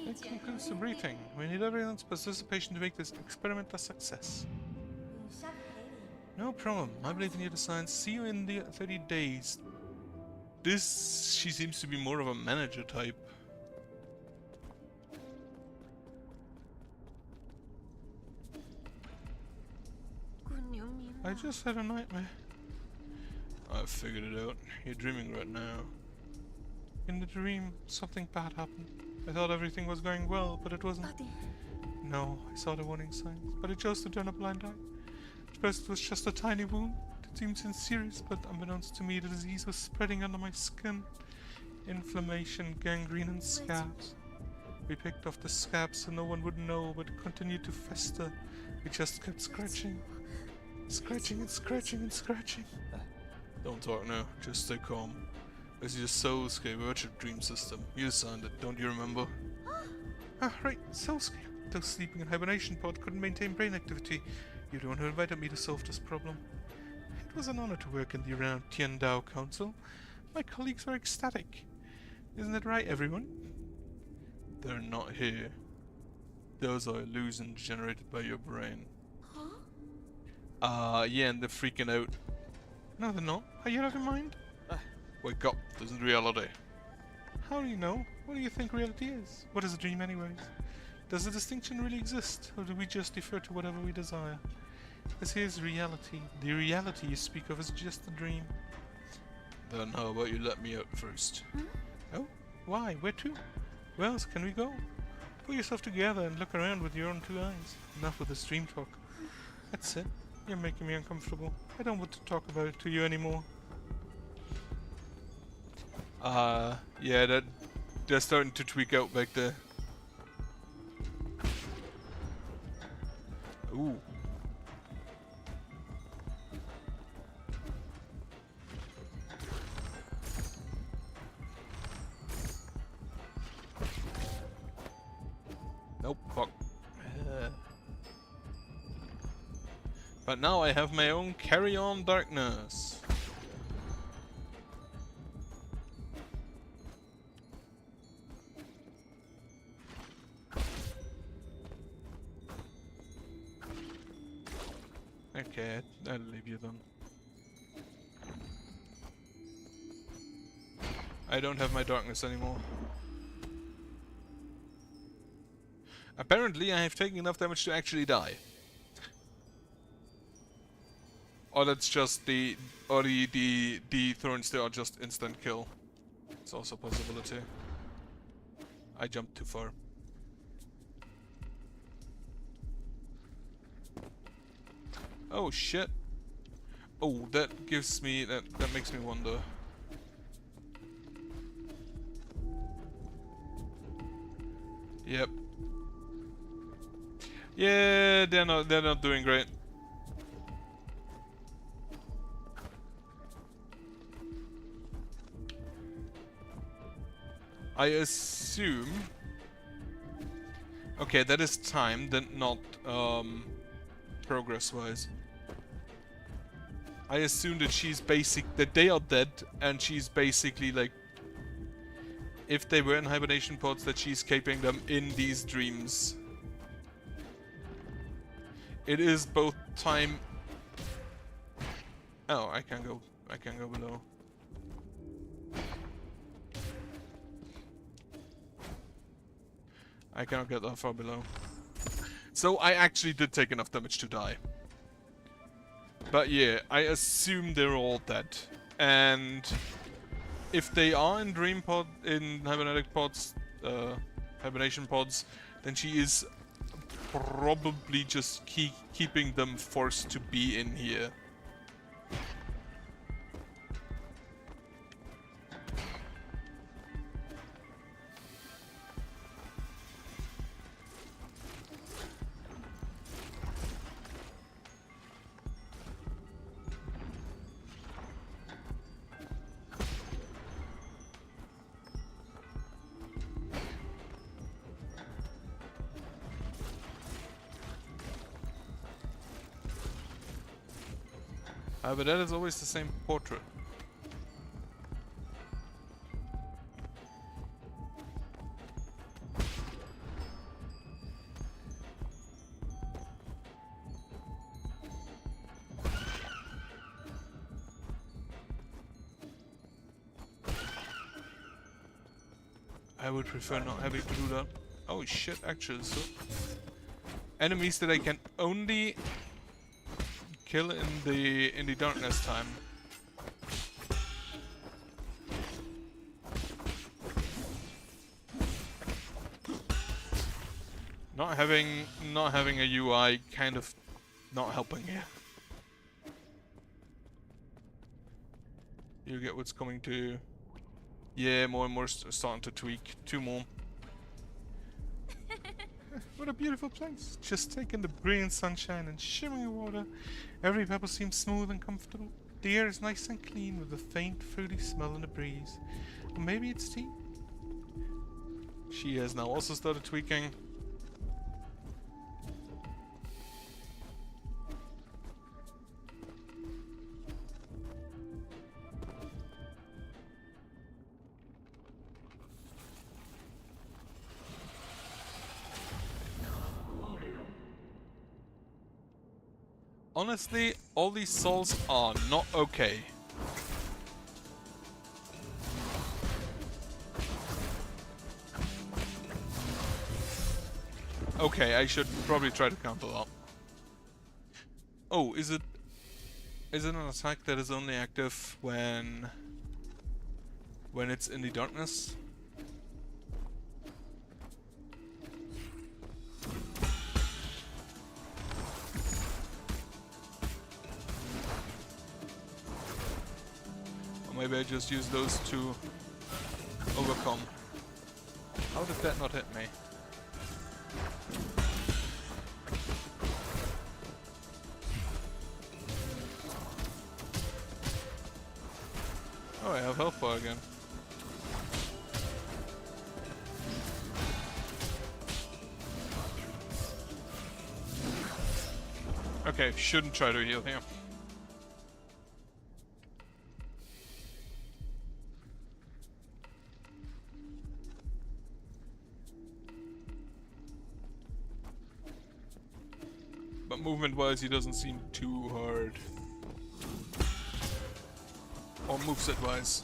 It concludes the briefing. We need everyone's participation to make this experiment a success. No problem. I believe in your designs. See you in the 30 days. This... she seems to be more of a manager type. I just had a nightmare. I've figured it out. You're dreaming right now. In the dream, something bad happened. I thought everything was going well, but it wasn't. No, I saw the warning signs, but I chose to turn a blind eye. At first it was just a tiny wound. It seemed serious, but unbeknownst to me, the disease was spreading under my skin. Inflammation, gangrene, and scabs. We picked off the scabs so no one would know, but it continued to fester. We just kept scratching. Scratching and scratching and scratching. Don't talk now, just stay calm. This is your Soulscape virtual dream system. You signed it, don't you remember? Ah, right, Soulscape. Those sleeping in hibernation pod couldn't maintain brain activity. You're the one who invited me to solve this problem. It was an honor to work in the renowned Tiandao Council. My colleagues were ecstatic. Isn't it right, everyone? They're not here. Those are illusions generated by your brain. Yeah, and they're freaking out. No, they're not. Are you out of your mind? Wake up, this is reality. How do you know? What do you think reality is? What is a dream anyways? Does the distinction really exist, or do we just defer to whatever we desire? This here's reality. The reality you speak of is just a dream. Then how about you let me out first? Oh? Why? Where to? Where else can we go? Pull yourself together and look around with your own two eyes. Enough with this dream talk. That's it. You're making me uncomfortable. I don't want to talk about it to you anymore. Yeah, they're starting to tweak out back there. Ooh. Nope, fuck. But now I have my own carry-on darkness. Okay, I'll leave you then. I don't have my darkness anymore. Apparently I have taken enough damage to actually die. Or that's just the thorns there are just instant kill. It's also a possibility. I jumped too far. Oh shit. Oh, that gives me that makes me wonder. Yep. Yeah, they're not doing great. I assume. Okay, that is time, then not progress-wise. I assume that that they are dead, and she's basically like, if they were in hibernation pods, that she's keeping them in these dreams. It is both time. Oh, I can go below. I cannot get that far below. So I actually did take enough damage to die. But yeah, I assume they're all dead. And if they are in hibernation pods, then she is probably just keeping them forced to be in here. But that is always the same portrait. I would prefer not having to do that. Oh shit, actually, so enemies that I can only kill in the darkness time. Not having a UI kind of not helping here. You get what's coming to. Yeah, more and more starting to tweak. 2 more. What a beautiful place. Just take in the brilliant sunshine and shimmering water. Every pebble seems smooth and comfortable. The air is nice and clean with a faint fruity smell in the breeze. Or maybe it's tea? She has now also started tweaking. Honestly, all these souls are not okay. Okay, I should probably try to counter that. Oh, is it an attack that is only active when it's in the darkness? Maybe I just use those to overcome. How did that not hit me? Oh, I have health bar again. Okay, shouldn't try to heal here. But movement-wise, he doesn't seem too hard. Or moveset-wise.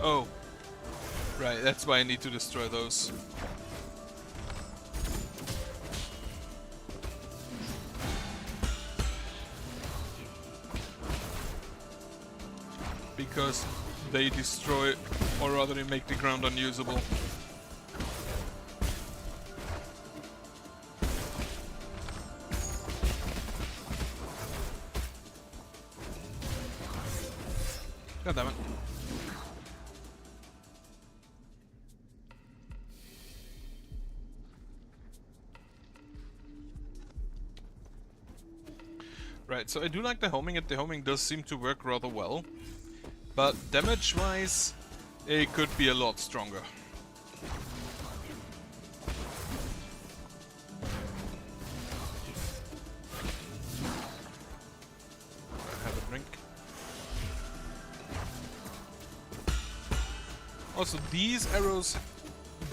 Oh. Right, that's why I need to destroy those. Because they destroy, or rather they make the ground unusable. God damn it. Right, so I do like the homing, and the homing does seem to work rather well. But damage-wise, it could be a lot stronger. Have a drink. Also, these arrows,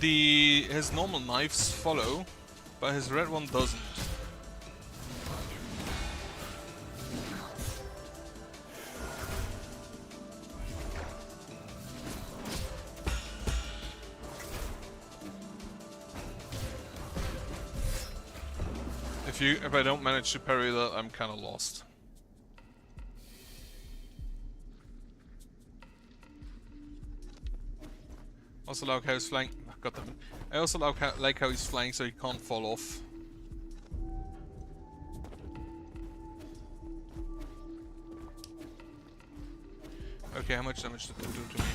his normal knives follow, but his red one doesn't. If I don't manage to parry that, I'm kind of lost. Also like how he's flying. God damn it. I also like how he's flying so he can't fall off. Okay, how much damage did that do to me?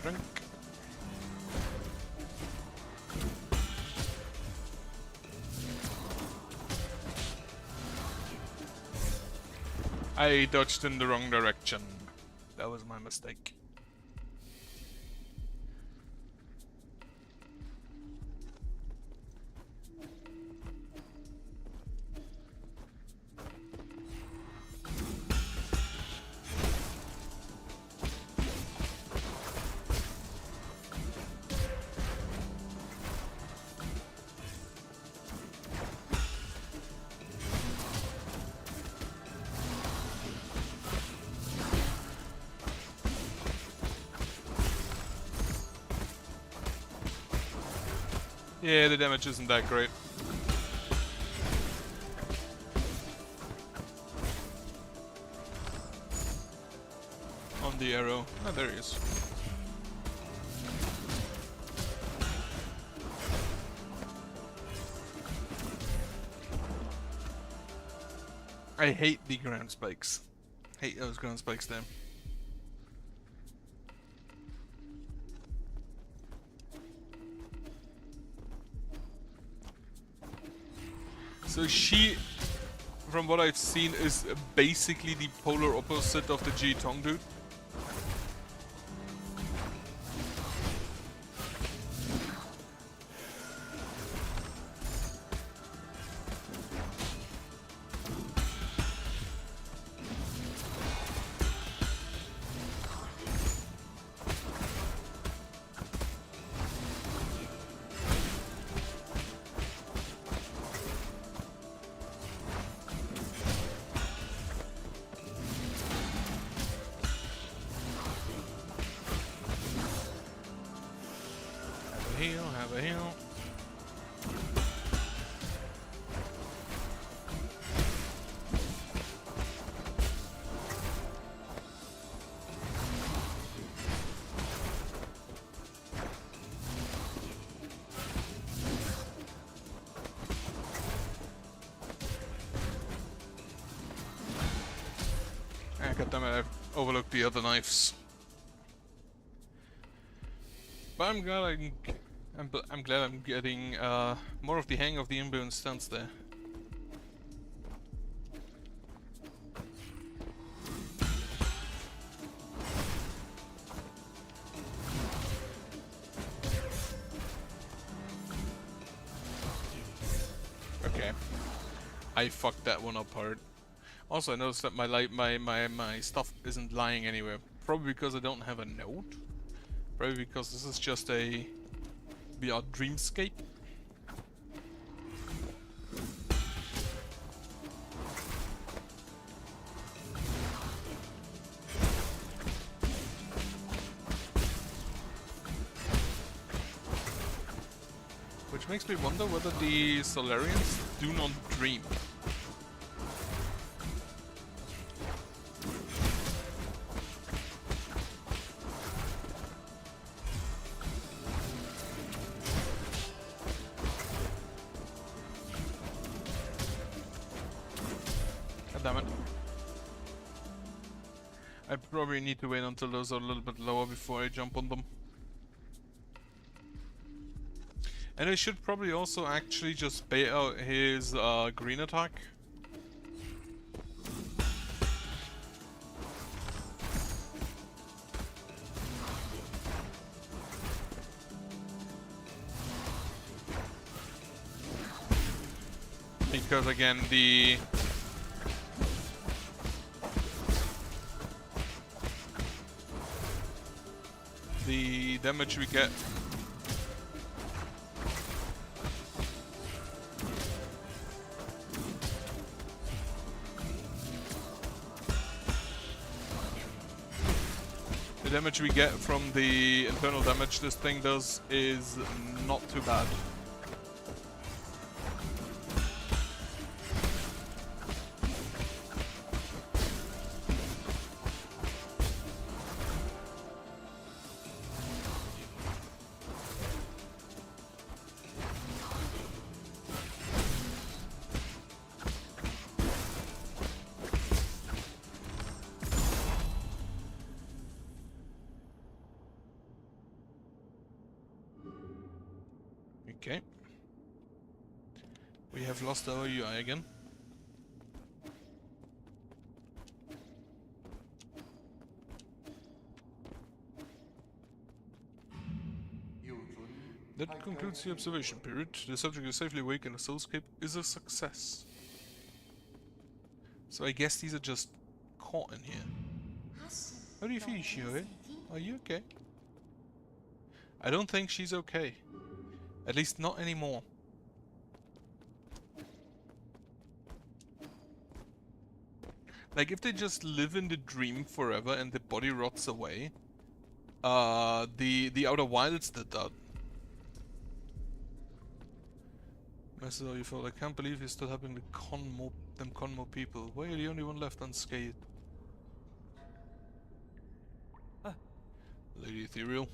Drink. I dodged in the wrong direction. That was my mistake. Yeah, the damage isn't that great. On the arrow. Ah, there he is. I hate the ground spikes. Hate those ground spikes there. So she, from what I've seen, is basically the polar opposite of the Ji-Tong dude. heal, have a heal. Ah, goddammit, I overlooked the other knives. But I'm glad I'm glad I'm getting more of the hang of the inbound stance there. Okay, I fucked that one up hard. Also, I noticed that my stuff isn't lying anywhere. Probably because I don't have a node. Probably because this is just a VR dreamscape. Which makes me wonder whether the Solarians do not dream. God damn it. I probably need to wait until those are a little bit lower before I jump on them. And I should probably also actually just bait out his green attack. Because again, the damage we get from the internal damage this thing does is not too bad. Okay. We have lost our UI again. That concludes the observation period. The subject is safely awake and the soulscape is a success. So I guess these are just caught in here. How do you feel, Shioi? Are you okay? I don't think she's okay. At least not anymore. Like, if they just live in the dream forever and the body rots away, the Outer Wilds did that. Message how you felt. I can't believe you're still having to con more people. Why are you the only one left unscathed? Lady Ethereal.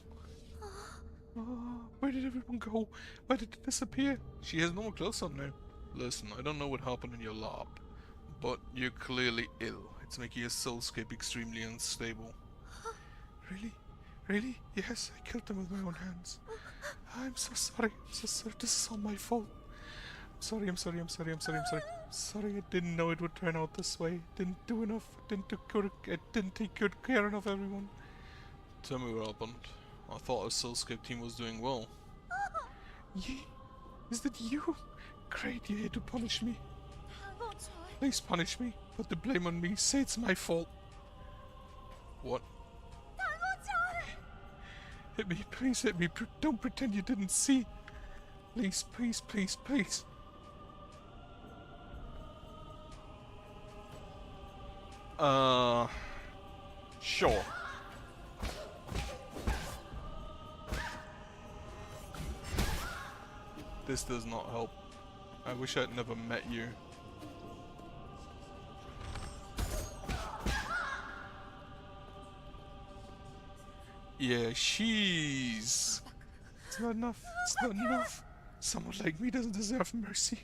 Where did everyone go? Why did it disappear? She has no more clothes on now. Listen, I don't know what happened in your lab, but you're clearly ill. It's making your soulscape extremely unstable. Really? Really? Yes, I killed them with my own hands. I'm so sorry. I'm so sorry. This is all my fault. I'm sorry. Sorry, I didn't know it would turn out this way. Didn't do enough. I didn't take good care of everyone. Tell me what happened. I thought our soulscape team was doing well. Is that you? Great, you're here to punish me. Please punish me. Put the blame on me. Say it's my fault. What? Hit me, please hit me. Don't pretend you didn't see. Please. Sure. This does not help. I wish I'd never met you. Yeah, she's... It's not enough. It's not enough. Someone like me doesn't deserve mercy.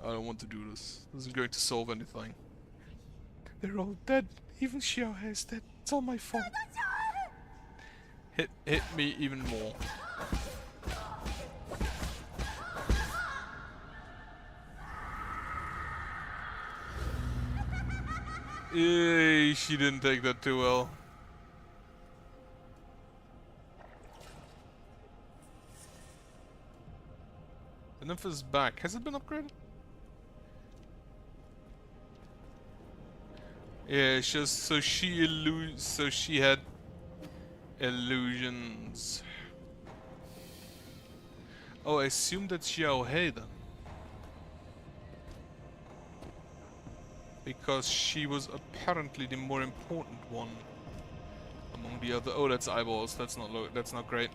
I don't want to do this. This isn't going to solve anything. They're all dead. Even Xiao He is dead. It's all my fault. Hit me even more. She didn't take that too well. The nymph is back. Has it been upgraded? Yeah, it's just so she had illusions. Oh, I assume that's Xiao He then. Because she was apparently the more important one among the other. Oh, that's eyeballs. That's not great.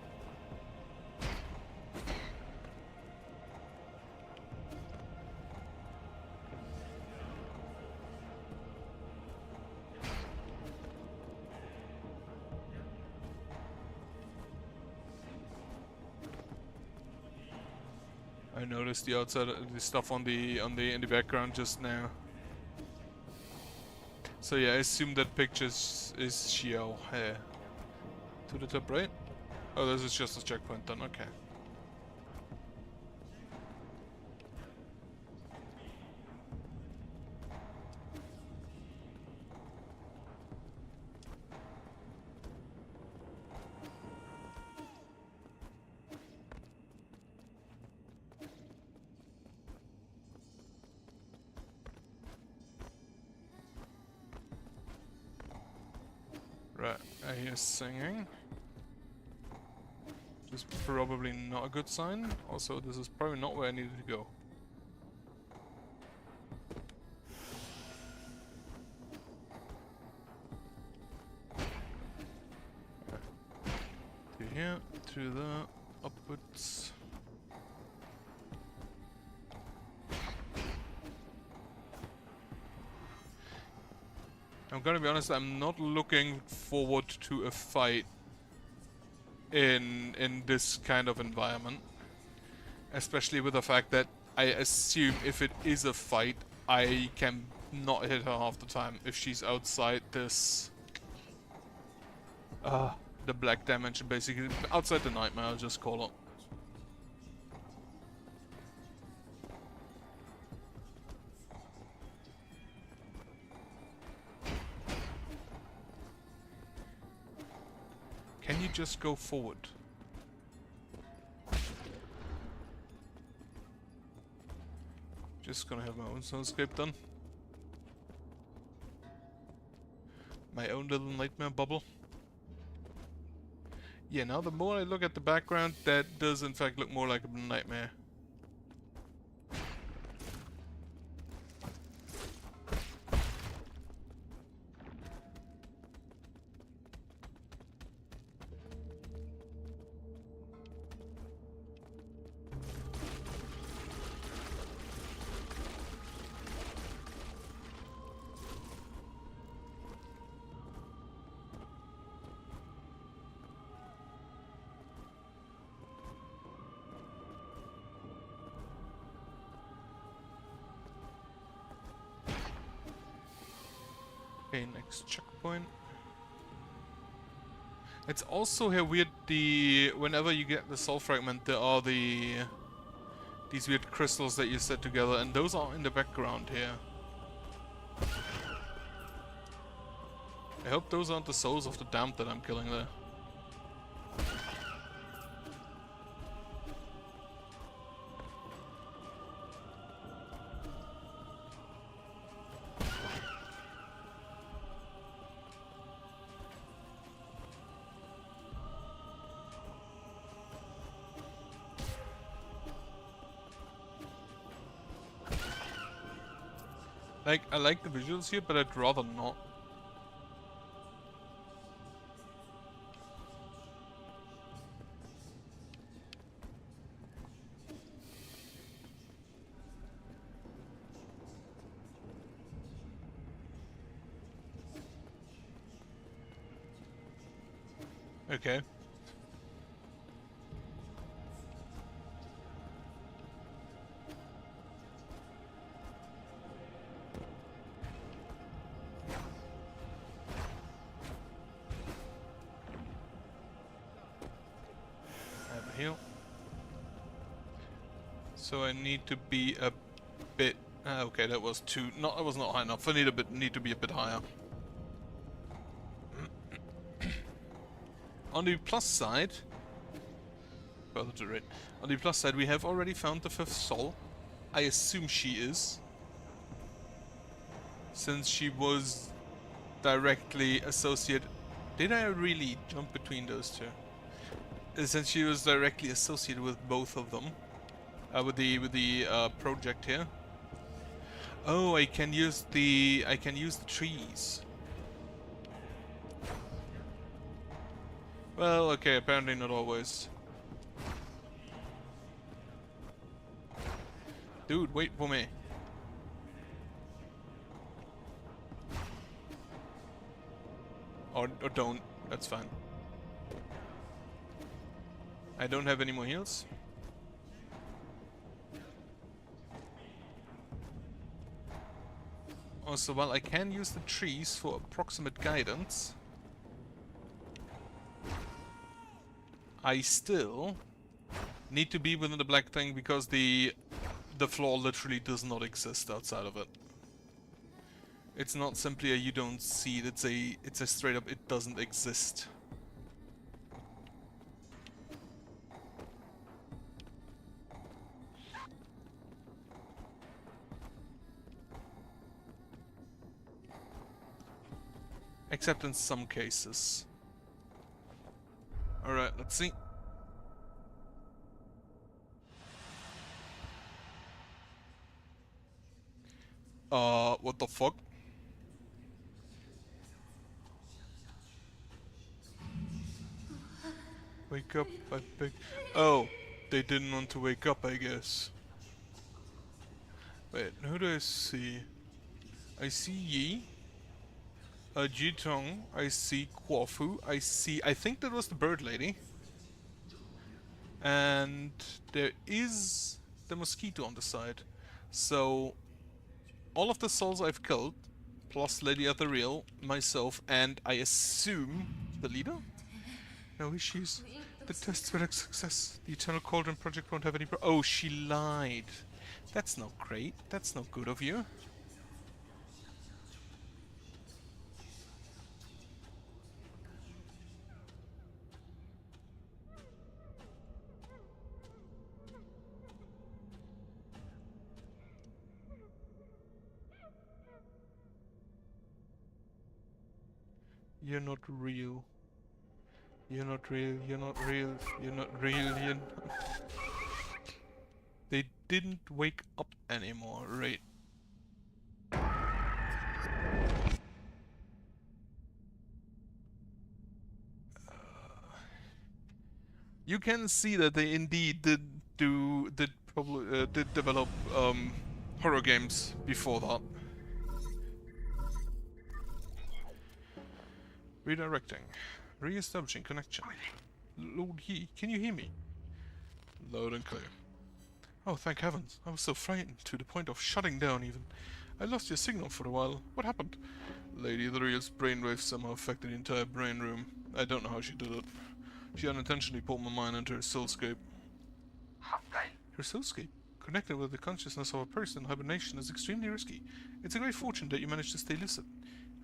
I noticed the outside, the stuff in the background just now. So yeah, I assume that picture is Xiao He. To the top right? Oh, this is just a checkpoint then, okay. Right, I hear singing. Which is probably not a good sign. Also, this is probably not where I needed to go. To here, to the upwards. I'm gonna be honest, I'm not looking forward to a fight in this kind of environment. Especially with the fact that I assume if it is a fight, I can not hit her half the time if she's outside this... the black dimension, basically. Outside the nightmare, I'll just call it. Can you just go forward? Just gonna have my own soundscape done. My own little nightmare bubble. Yeah, now the more I look at the background, that does in fact look more like a nightmare. Okay, next checkpoint. It's also here weird, whenever you get the soul fragment, there are these weird crystals that you set together, and those are in the background here. I hope those aren't the souls of the damned that I'm killing there. Like, I like the visuals here, but I'd rather not. Okay. I have a heal. So I need to be a bit. Okay, that was too. Not. That was not high enough. I need to be a bit higher. On the plus side, further to right. On the plus side, we have already found the 5th soul. I assume she is, since she was directly associated. Did I really jump between those two? Since she was directly associated with both of them, with the project here. Oh, I can use the trees. Well, okay, apparently not always. Dude, wait for me. Or don't. That's fine. I don't have any more heals. Also, while I can use the trees for approximate guidance, I still need to be within the black thing because the floor literally does not exist outside of it. It's not simply a you don't see it, it's a straight up it doesn't exist. Except in some cases. Alright, let's see. What the fuck? Wake up, I beg. Oh, they didn't want to wake up, I guess. Wait, who do I see? I see Yi. Jitong, I see Quafu, I think that was the bird lady. And there is the mosquito on the side. So, all of the souls I've killed, plus Lady Ethereal, myself, and I assume the leader? No issues. The tests were a success. The Eternal Cauldron project won't have any oh, she lied. That's not great. That's not good of you. You're not real. You're not real, you're not real, you're not real, you're not... They didn't wake up anymore, right? You can see that they indeed did develop horror games before that. Redirecting. Re-establishing connection. Lord Yi, can you hear me? Loud and clear. Oh, thank heavens. I was so frightened to the point of shutting down even. I lost your signal for a while. What happened? Lady Ethereal's brainwaves somehow affected the entire brain room. I don't know how she did it. She unintentionally pulled my mind into her soulscape. Her soulscape? Connected with the consciousness of a person in hibernation is extremely risky. It's a great fortune that you managed to stay lucid.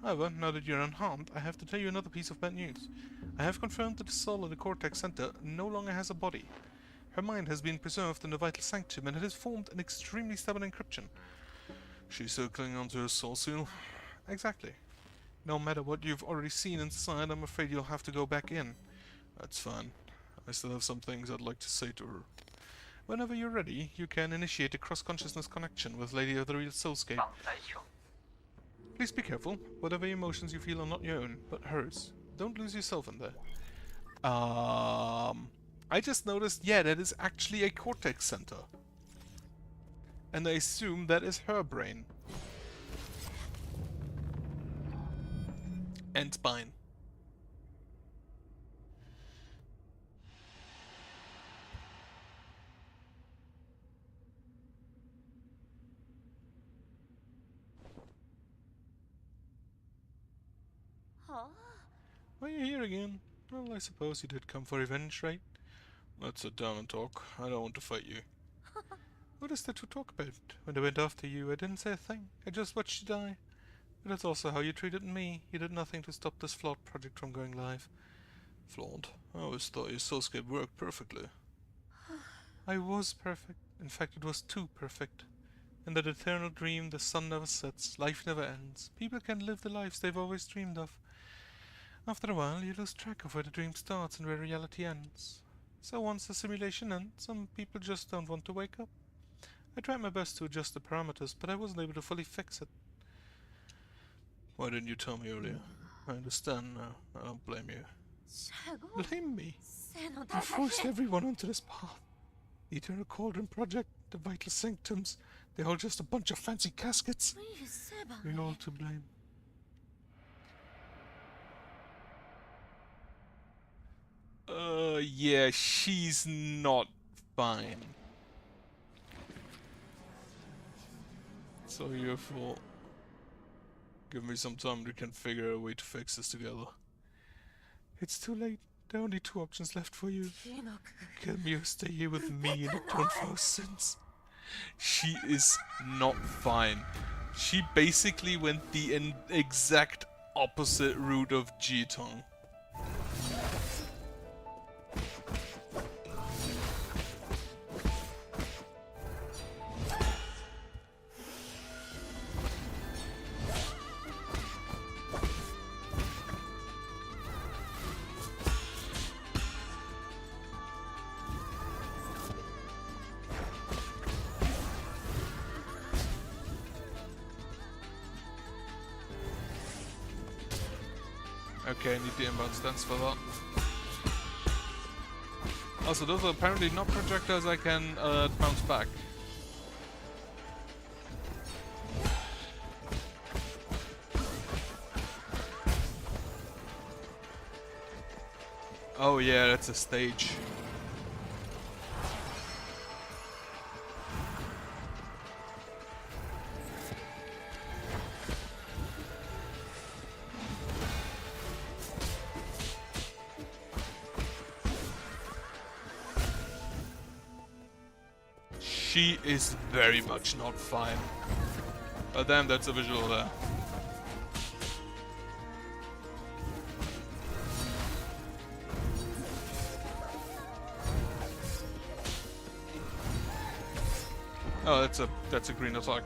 However, now that you're unharmed, I have to tell you another piece of bad news. I have confirmed that the soul in the Cortex Center no longer has a body. Her mind has been preserved in the Vital Sanctum, and it has formed an extremely stubborn encryption. She's still clinging onto her soul seal? Exactly. No matter what you've already seen inside, I'm afraid you'll have to go back in. That's fine. I still have some things I'd like to say to her. Whenever you're ready, you can initiate a cross-consciousness connection with Lady of the Real Soulscape. Please be careful. Whatever emotions you feel are not your own, but hers. Don't lose yourself in there. I just noticed, yeah, that is actually a cortex center. And I assume that is her brain. And spine. Are you here again? Well, I suppose you did come for revenge, right? Let's sit down and talk. I don't want to fight you. What is there to talk about? When I went after you, I didn't say a thing. I just watched you die. But that's also how you treated me. You did nothing to stop this flawed project from going live. Flawed? I always thought your soulscape worked perfectly. I was perfect. In fact, it was too perfect. In that eternal dream, the sun never sets, life never ends. People can live the lives they've always dreamed of. After a while, you lose track of where the dream starts and where reality ends. So once the simulation ends, some people just don't want to wake up. I tried my best to adjust the parameters, but I wasn't able to fully fix it. Why didn't you tell me earlier? I understand now. I don't blame you. Blame me? You forced everyone onto this path. The Eternal Cauldron Project, the Vital Sanctums, they're all just a bunch of fancy caskets. We're all to blame. Yeah, she's not fine. It's all your fault. Give me some time, we can figure a way to fix this together. It's too late. There are only two options left for you. Kill me or stay here with me and atone for our sins. She is not fine. She basically went the exact opposite route of Jitong. Okay, I need the inbound stance for that. Also, those are apparently not projectiles I can bounce back. Oh yeah, that's a stage. She is very much not fine. But damn, that's a visual there. Oh, that's a green attack.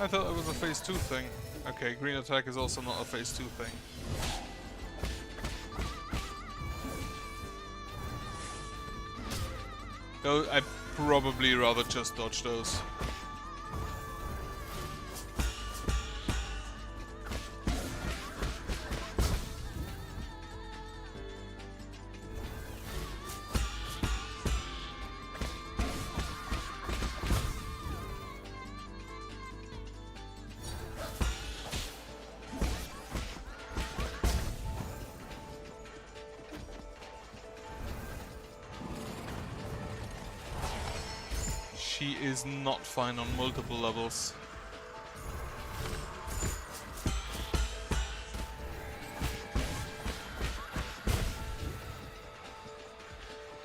I thought it was a phase 2 thing. Okay, green attack is also not a phase 2 thing. Though I'd probably rather just dodge those. She is not fine on multiple levels.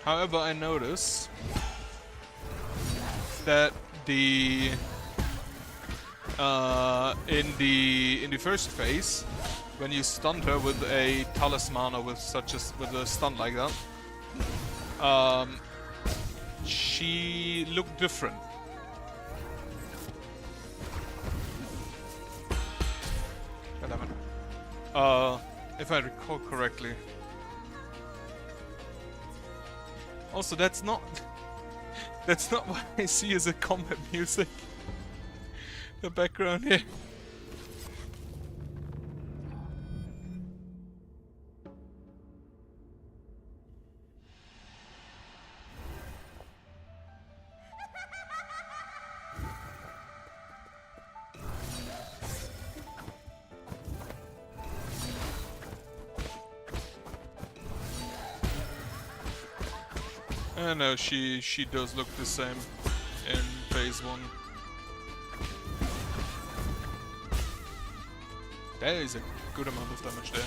However, I notice that in the first phase, when you stunned her with a talisman or with a stun like that, she looked different. God damn it. If I recall correctly. Also, that's not what I see as a combat music. The background here. No, she does look the same in phase 1. There is a good amount of damage there.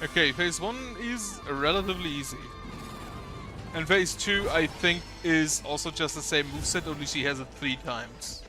Okay, phase 1 is relatively easy. And phase 2, I think, is also just the same moveset, only she has it 3 times.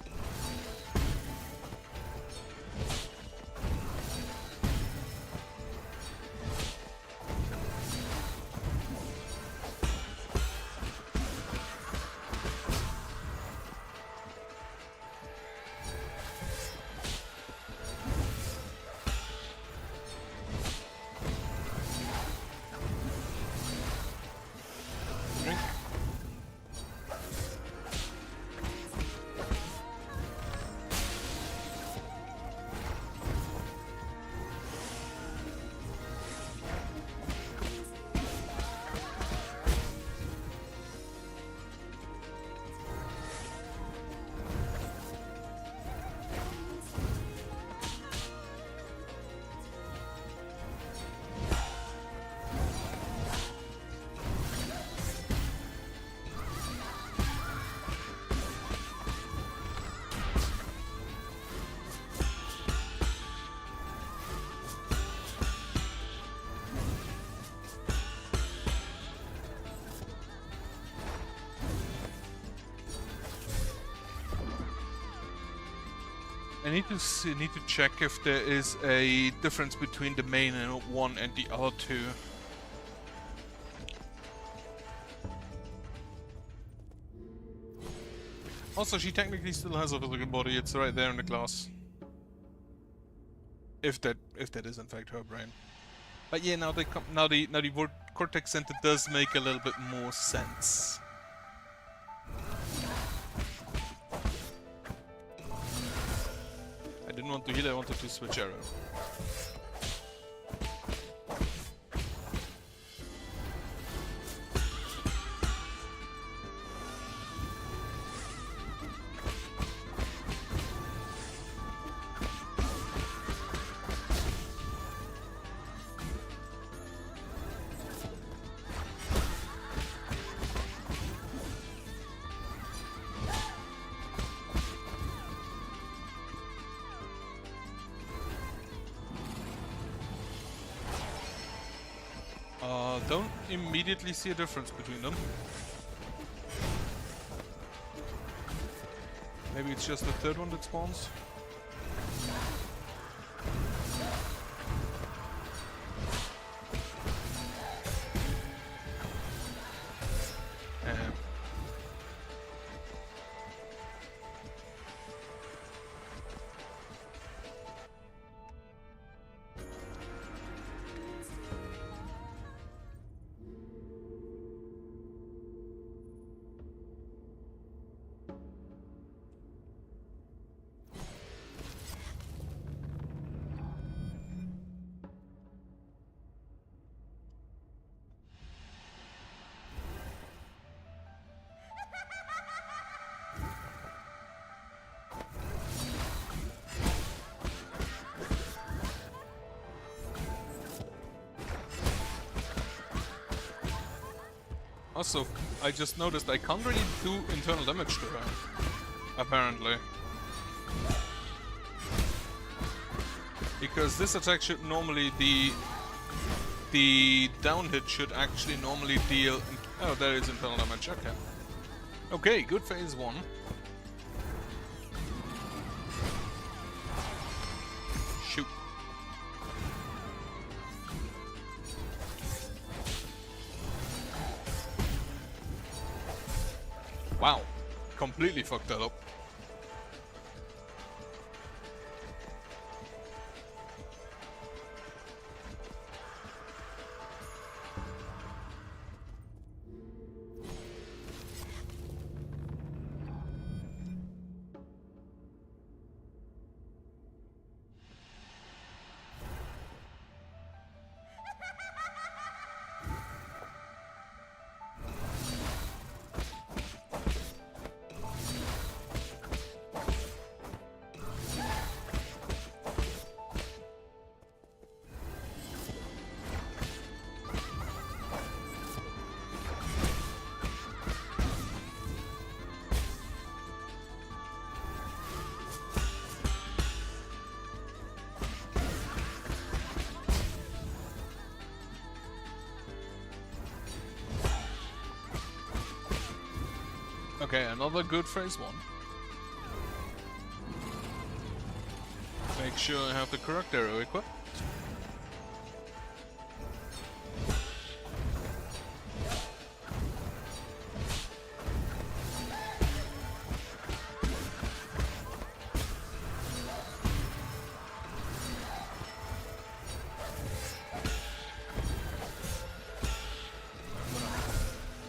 I need to check if there is a difference between the main one and the other two. Also, she technically still has a physical body. It's right there in the glass. If that is in fact her brain. But yeah, now the Cortex Center does make a little bit more sense. I didn't want to heal, I wanted to switch arrow. Don't immediately see a difference between them. Maybe it's just the third one that spawns. Also, I just noticed I can't really do internal damage to her, apparently. Because this attack should normally, the down hit should actually normally deal... Oh, there is internal damage, okay. Okay, good phase 1. Shoot. Wow, completely fucked that up. Okay, another good phase 1. Make sure I have the correct arrow equipped.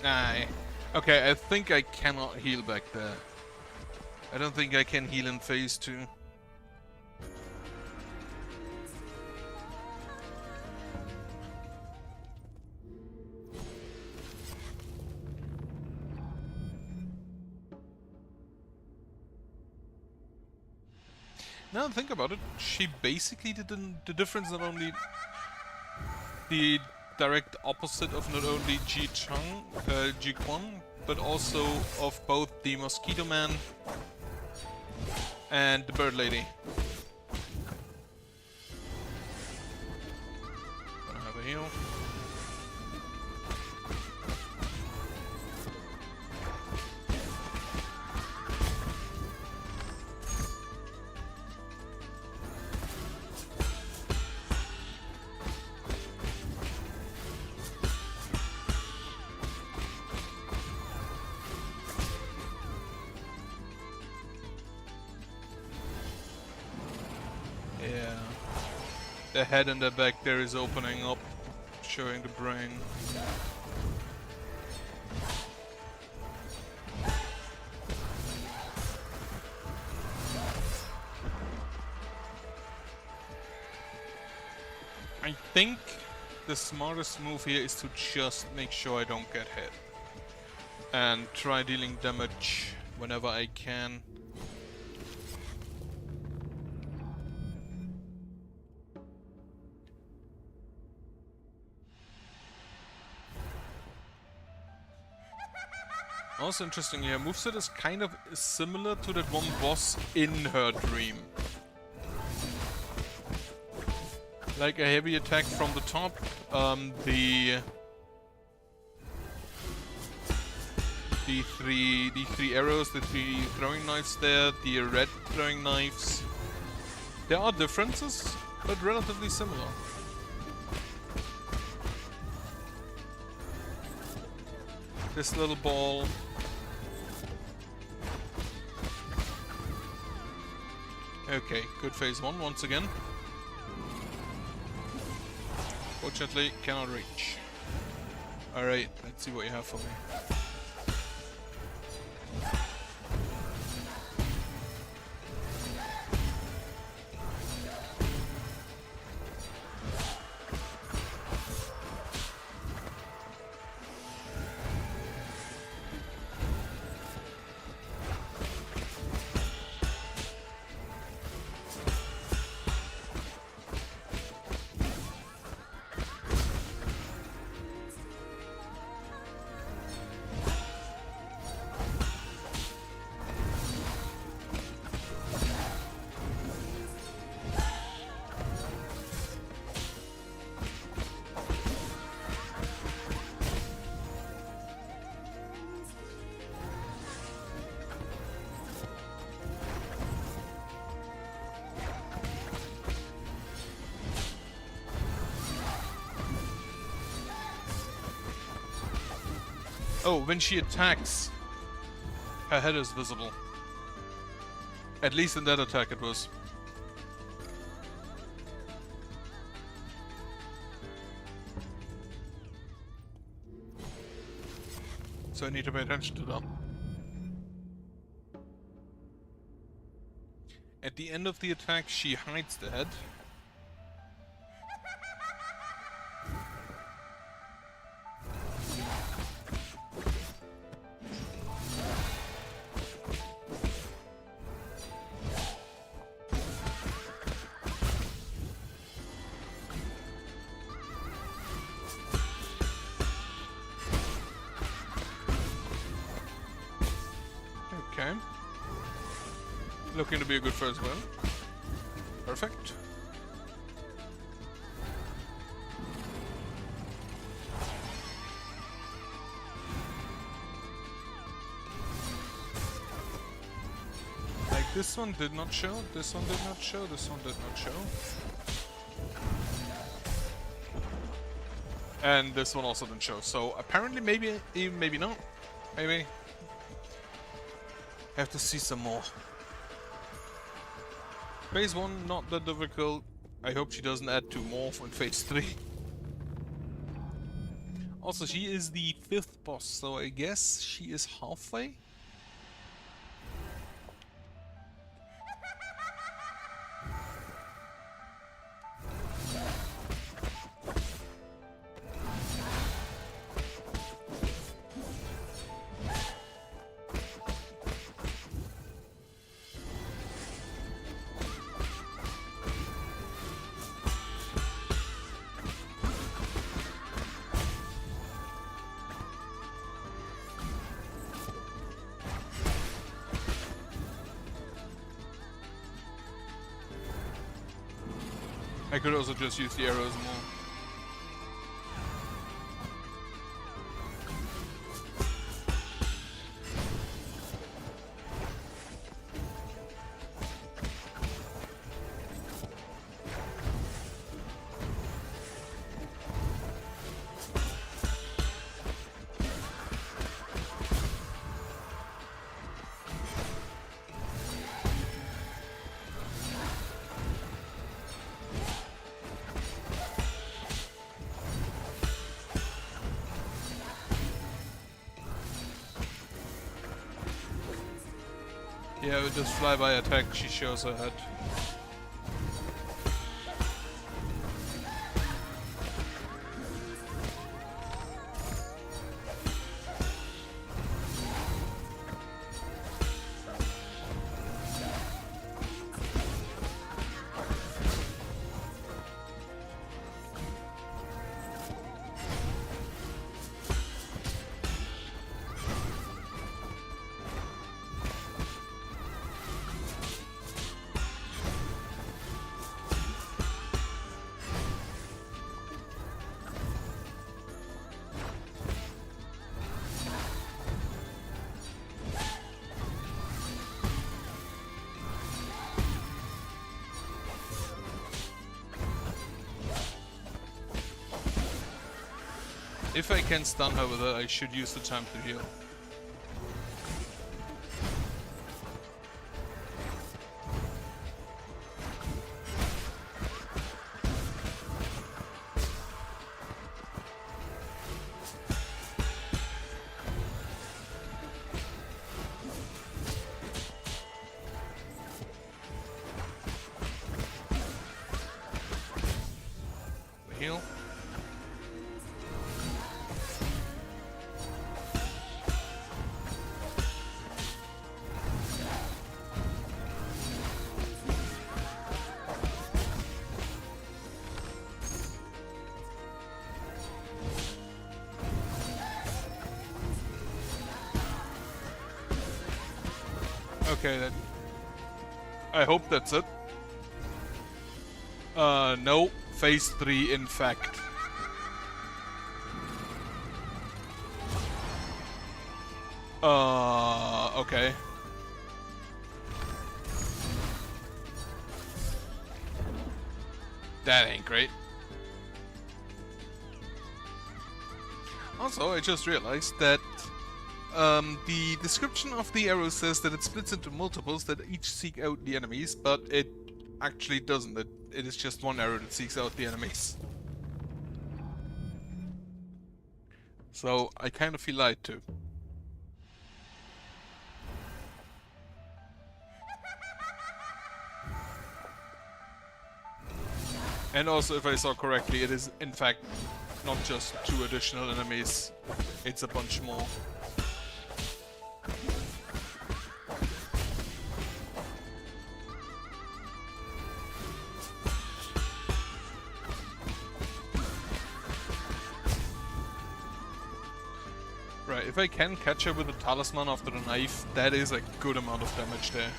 Aye. Okay, I think I cannot heal back there. I don't think I can heal in phase 2. Now think about it, she basically did the difference, not only the direct opposite of not only Ji Quan, but also of both the Mosquito Man and the Bird Lady. Gonna have a heal. Yeah. The head and the back there is opening up, showing the brain. I think the smartest move here is to just make sure I don't get hit. And try dealing damage whenever I can. Also interesting here, moveset is kind of similar to that one boss in her dream. Like a heavy attack from the top, the three arrows, the 3 throwing knives there, the red throwing knives. There are differences, but relatively similar. This little ball. Okay, good phase 1 once again. Fortunately, cannot reach. Alright, let's see what you have for me. Oh, when she attacks, her head is visible. At least in that attack it was. So I need to pay attention to that. At the end of the attack, she hides the head. Okay. Looking to be a good first win. Perfect. This one did not show, this one did not show, this one did not show. And this one also didn't show, so apparently maybe, even maybe not. Maybe. Have to see some more. Phase 1, not that difficult. I hope she doesn't add 2 more in Phase 3. Also, she is the 5th boss, so I guess she is halfway? I could also just use the arrows more. Yeah, with this flyby attack, she shows her head. If I can stun her with it, I should use the time to heal. Heal. Okay, then. I hope that's it. No. Phase 3, in fact. Okay. That ain't great. Also, I just realized that the description of the arrow says that it splits into multiples that each seek out the enemies, but it actually doesn't. It is just one arrow that seeks out the enemies. So I kind of feel lied to. And also, if I saw correctly, it is in fact not just 2 additional enemies, it's a bunch more. Right, if I can catch her with the talisman after the knife, that is a good amount of damage there.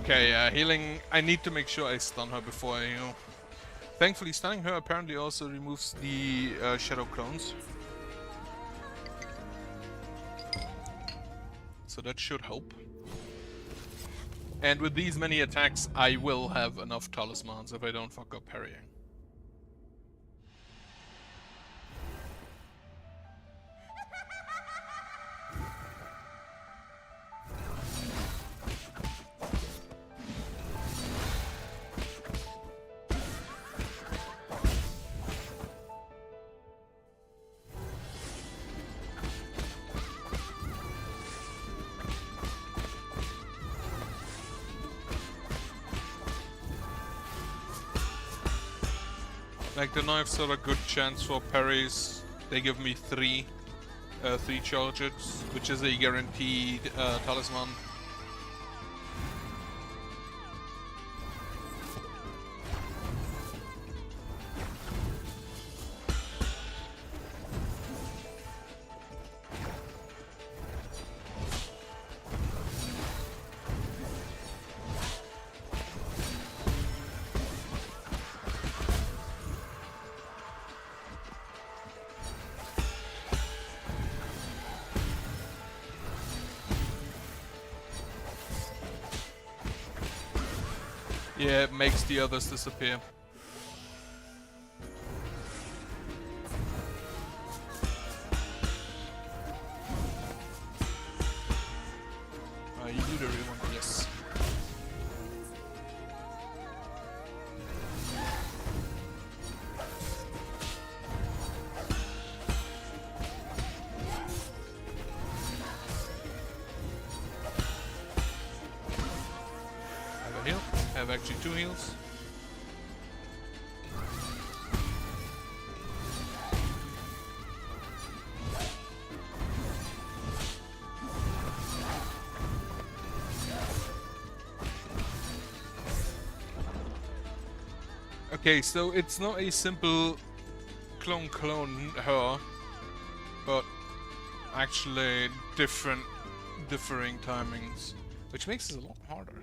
Okay, healing. I need to make sure I stun her before I heal. Thankfully, stunning her apparently also removes the shadow clones. So that should help. And with these many attacks, I will have enough talismans if I don't fuck up parrying. Like, the knives are a good chance for parries. They give me three charges, which is a guaranteed talisman. Yeah, it makes the others disappear. You do the real one, yes. Have a heal. Have actually 2 heals. Okay, so it's not a simple clone her, but actually differing timings, which makes it a lot harder.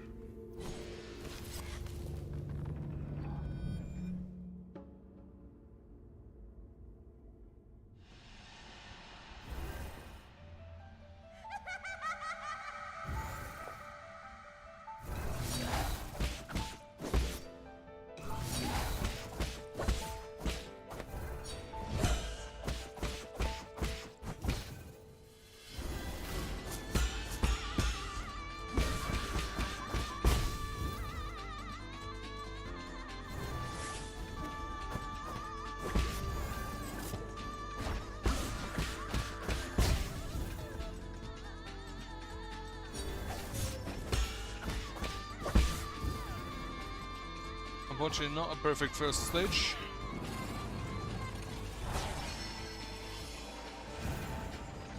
Unfortunately, not a perfect first stage.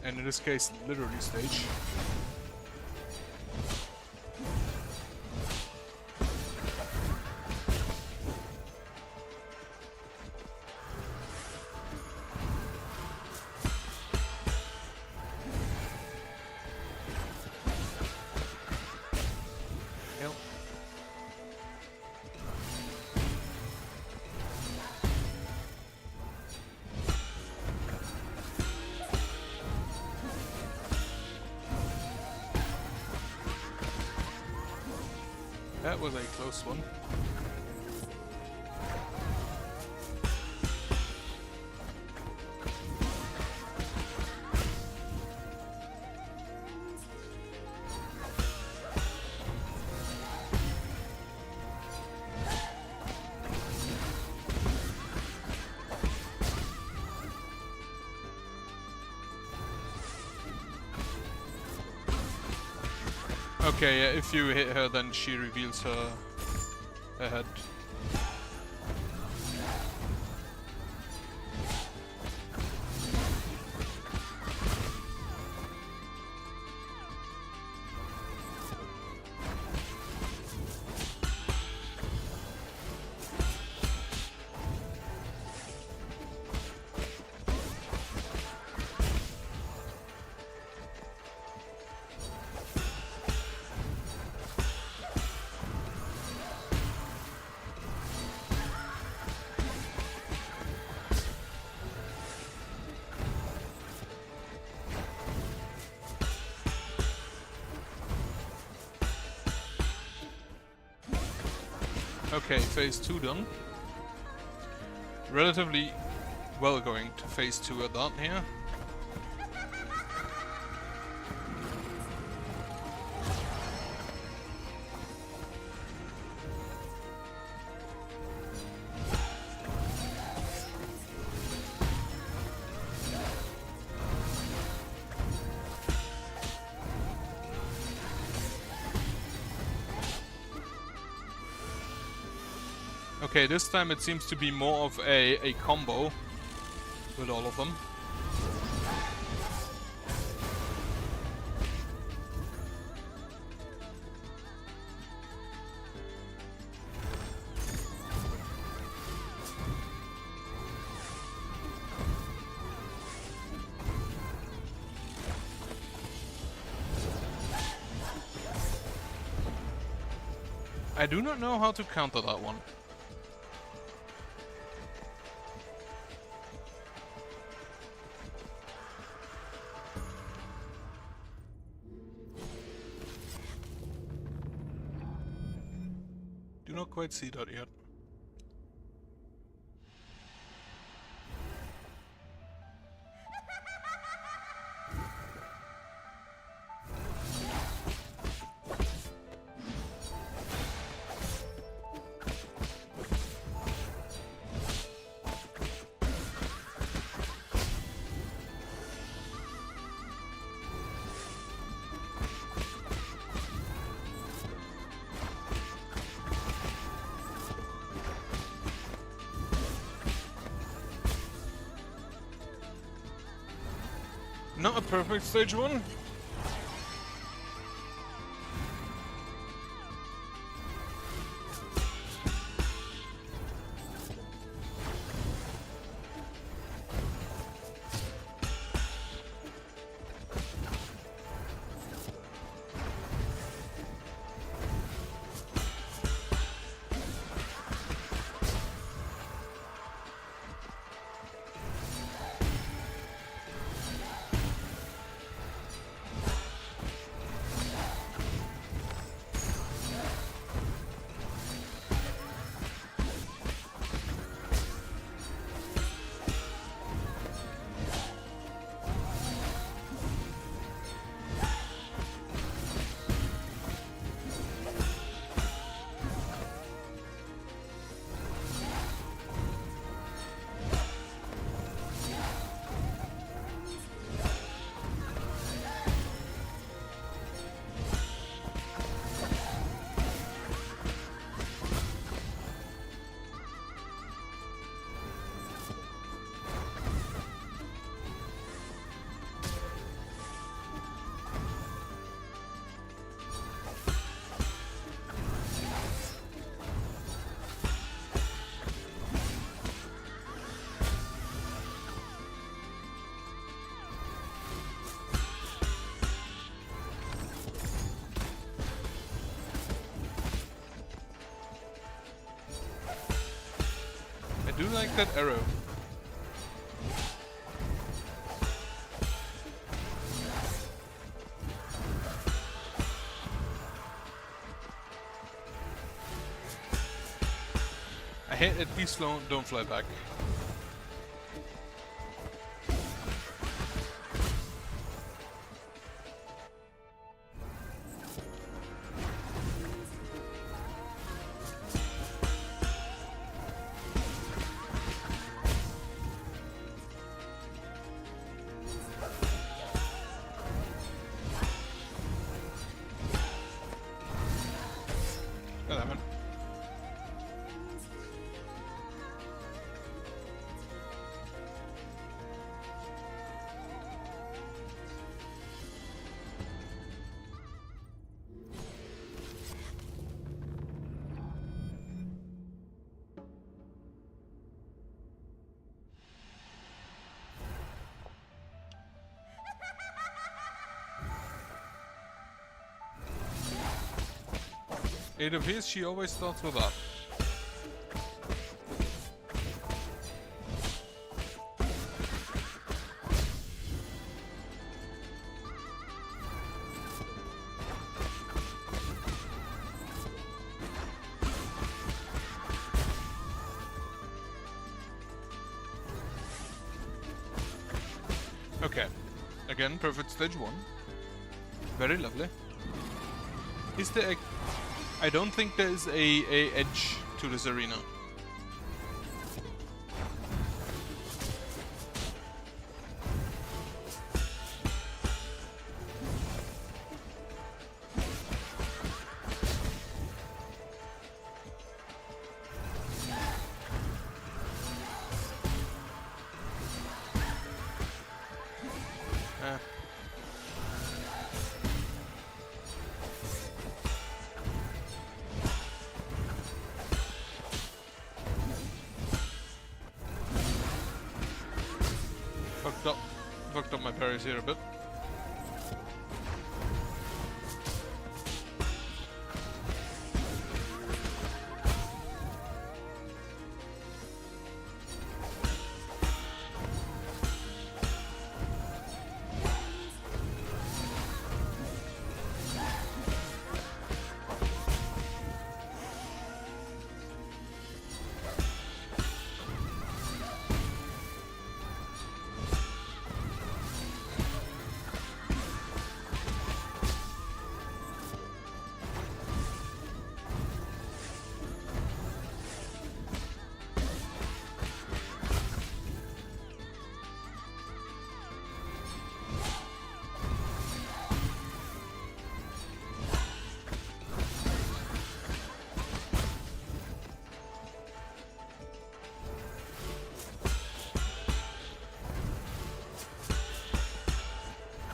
And in this case, literally stage. That was a close one. Okay, yeah, if you hit her, then she reveals her head. Okay, phase 2 done. Relatively well going to phase 2 at that here. Okay, this time it seems to be more of a combo with all of them. I do not know how to counter that one. Do not quite see that yet. Not a perfect stage 1. I do like that arrow. I hate it, be slow, don't fly back. It appears she always starts with that. Again, perfect stage 1. Very lovely. Is there a... I don't think there is a edge to this arena. Fucked up my parries here a bit.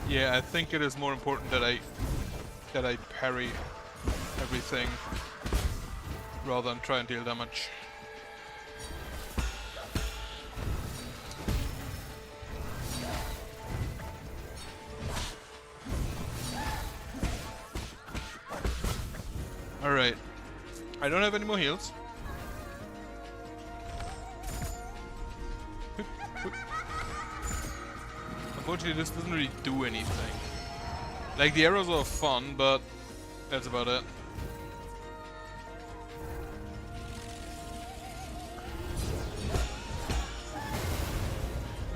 Yeah, I think it is more important that I parry everything rather than try and deal damage. Alright. I don't have any more heals. Unfortunately, this doesn't really do anything. Like, the arrows are fun, but that's about it.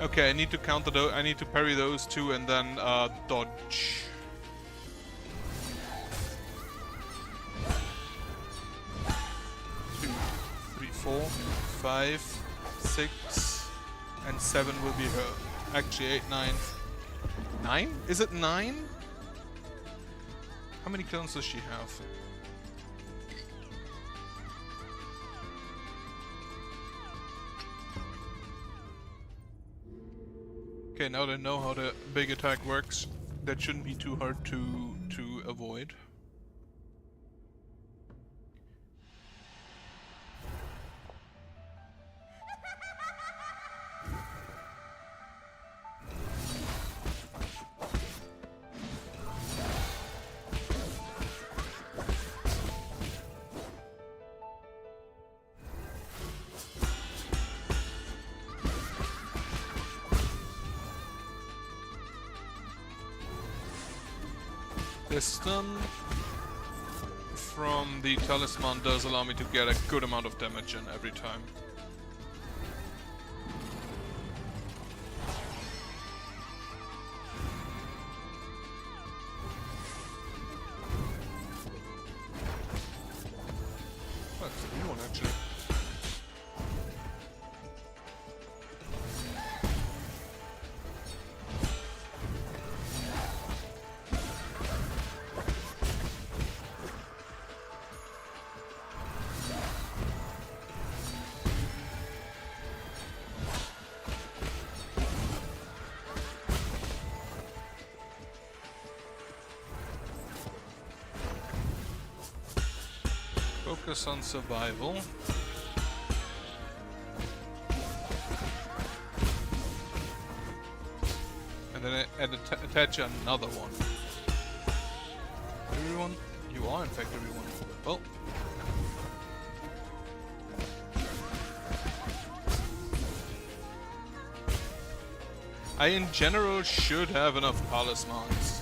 Okay, I need to counter those. I need to parry those two and then dodge. Two, three, 4, 5, 6, and 7 will be her. Actually, 8, 9. 9? Is it 9? How many clones does she have? Okay, now that I know how the big attack works, that shouldn't be too hard to avoid. The stun from the talisman does allow me to get a good amount of damage in every time. Well, that's a new one actually. Focus on survival. And then attach another one. Everyone? You are in fact everyone. Well. I in general should have enough talismans.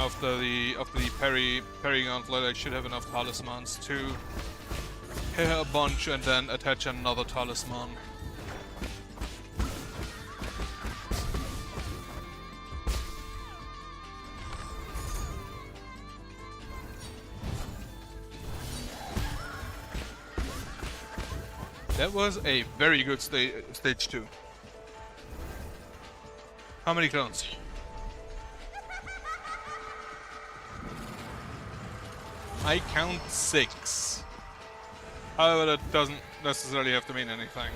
After the parry gauntlet, I should have enough talismans to pair a bunch and then attach another talisman. That was a very good stage 2. How many clones? I count 6. However, that doesn't necessarily have to mean anything.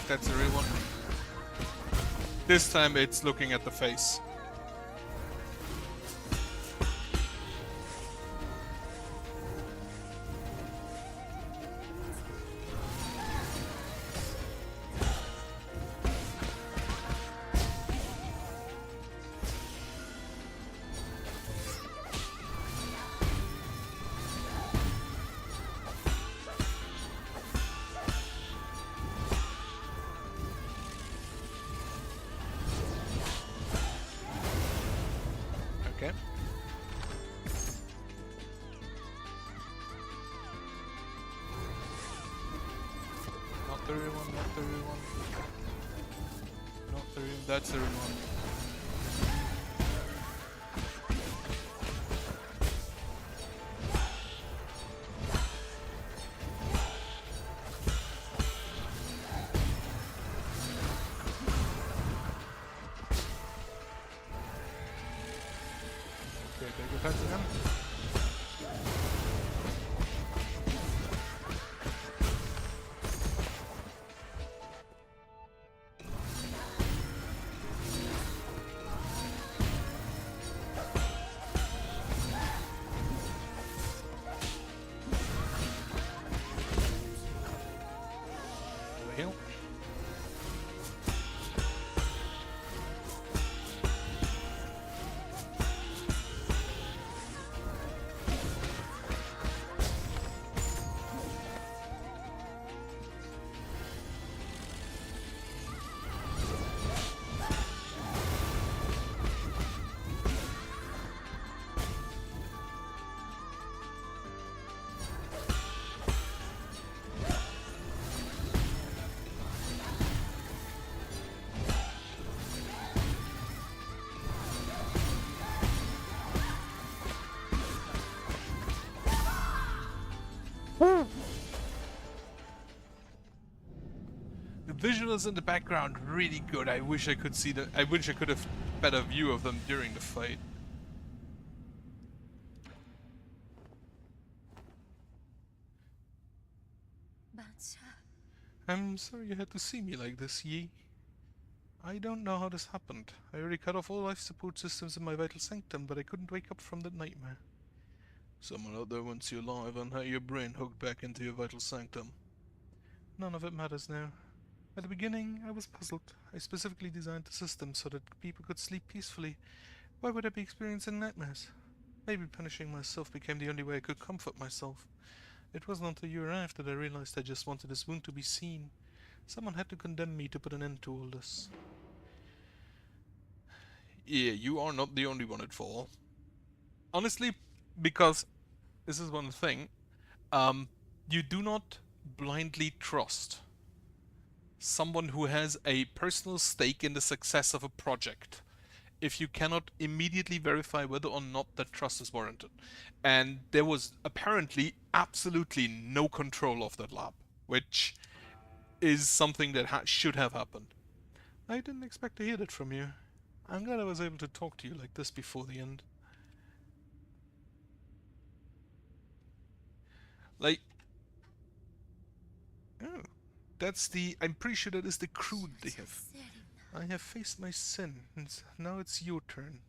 That's a real one. This time it's looking at the face. Okay. Not the real one, not the real one. Not the real, that's the real one. Okay, take your time again. Heal. The visuals in the background really good. I wish I could see the. I wish I could have better view of them during the fight. I'm sorry you had to see me like this, Yi. I don't know how this happened. I already cut off all life support systems in my vital sanctum, but I couldn't wake up from that nightmare. Someone out there wants you alive and had your brain hooked back into your vital sanctum. None of it matters now. At the beginning, I was puzzled. I specifically designed the system so that people could sleep peacefully. Why would I be experiencing nightmares? Maybe punishing myself became the only way I could comfort myself. It wasn't until you arrived that I realized I just wanted this wound to be seen. Someone had to condemn me to put an end to all this. Yeah, you are not the only one at fault. Honestly, because this is one thing, you do not blindly trust someone who has a personal stake in the success of a project if you cannot immediately verify whether or not that trust is warranted. And there was apparently absolutely no control of that lab, which is something that should have happened. I didn't expect to hear that from you. I'm glad I was able to talk to you like this before the end. Like... Oh. That's the... I'm pretty sure that is the crew they have. I have faced my sin, and now it's your turn.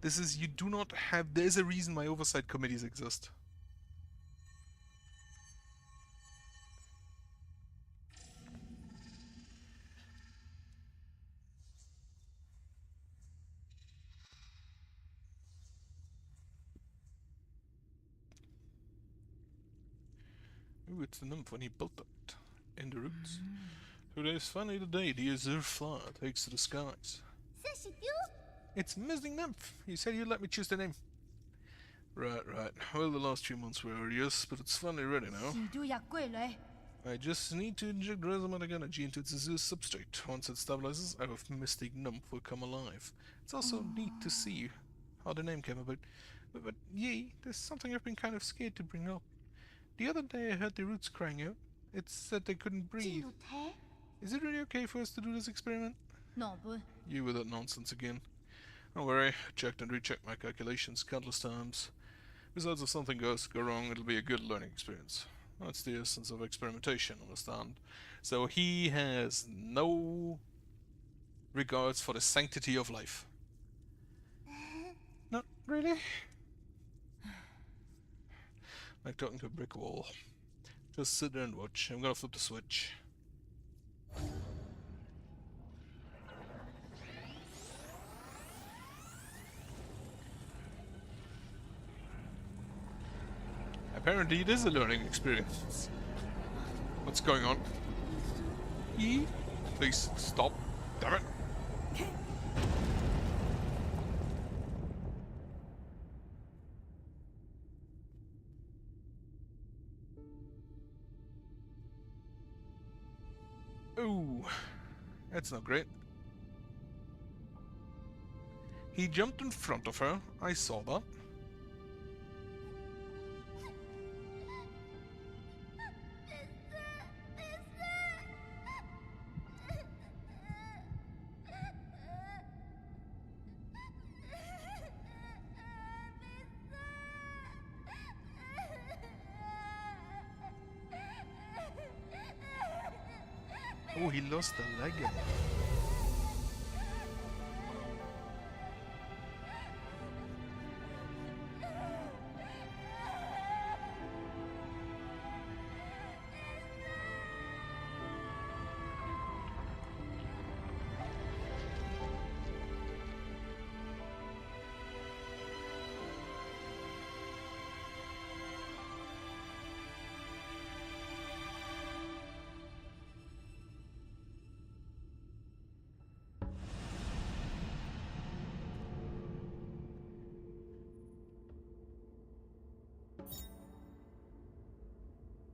This is... You do not have... There is a reason why oversight committees exist. it's the nymph when he built it. In the roots. Today's finally the day the azure flower takes to the skies. It's Missing Nymph. You said you'd let me choose the name. Right. Well, the last few months were arduous, but it's finally ready now. I just need to inject resomatic energy into its azure substrate. Once it stabilizes, our Mystic Nymph will come alive. It's also neat to see how the name came about. But Yi, there's something I've been kind of scared to bring up. The other day I heard the roots crying out. It said they couldn't breathe. Is it really okay for us to do this experiment? You with that nonsense again. Don't worry, I checked and rechecked my calculations countless times. Besides, if something goes wrong, it'll be a good learning experience. That's the essence of experimentation, understand? So he has no regards for the sanctity of life. Not really. Like talking to a brick wall. Just sit there and watch. I'm gonna flip the switch. Apparently it is a learning experience. What's going on? Please stop. Damn it. Ooh, that's not great. He jumped in front of her. I saw that. Oh, he lost a leg.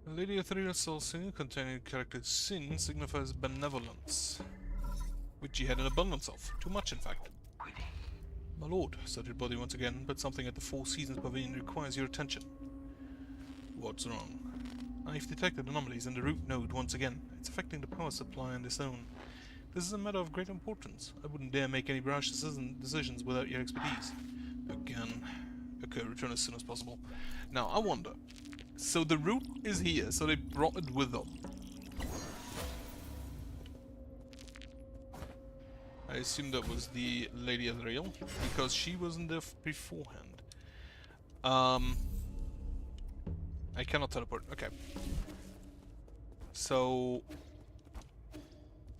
Lady Ethereal Soul Singer containing the character Sin signifies benevolence, which he had an abundance of. Too much, in fact. My lord, said your body once again, but something at the Four Seasons Pavilion requires your attention. What's wrong? I've detected anomalies in the root node once again. It's affecting the power supply on its own. This is a matter of great importance. I wouldn't dare make any rash decisions without your expertise. Again. Okay, return as soon as possible. Now, I wonder. So the root is here, so they brought it with them. I assume that was the Lady Ethereal, because she wasn't there beforehand. I cannot teleport. Okay. So,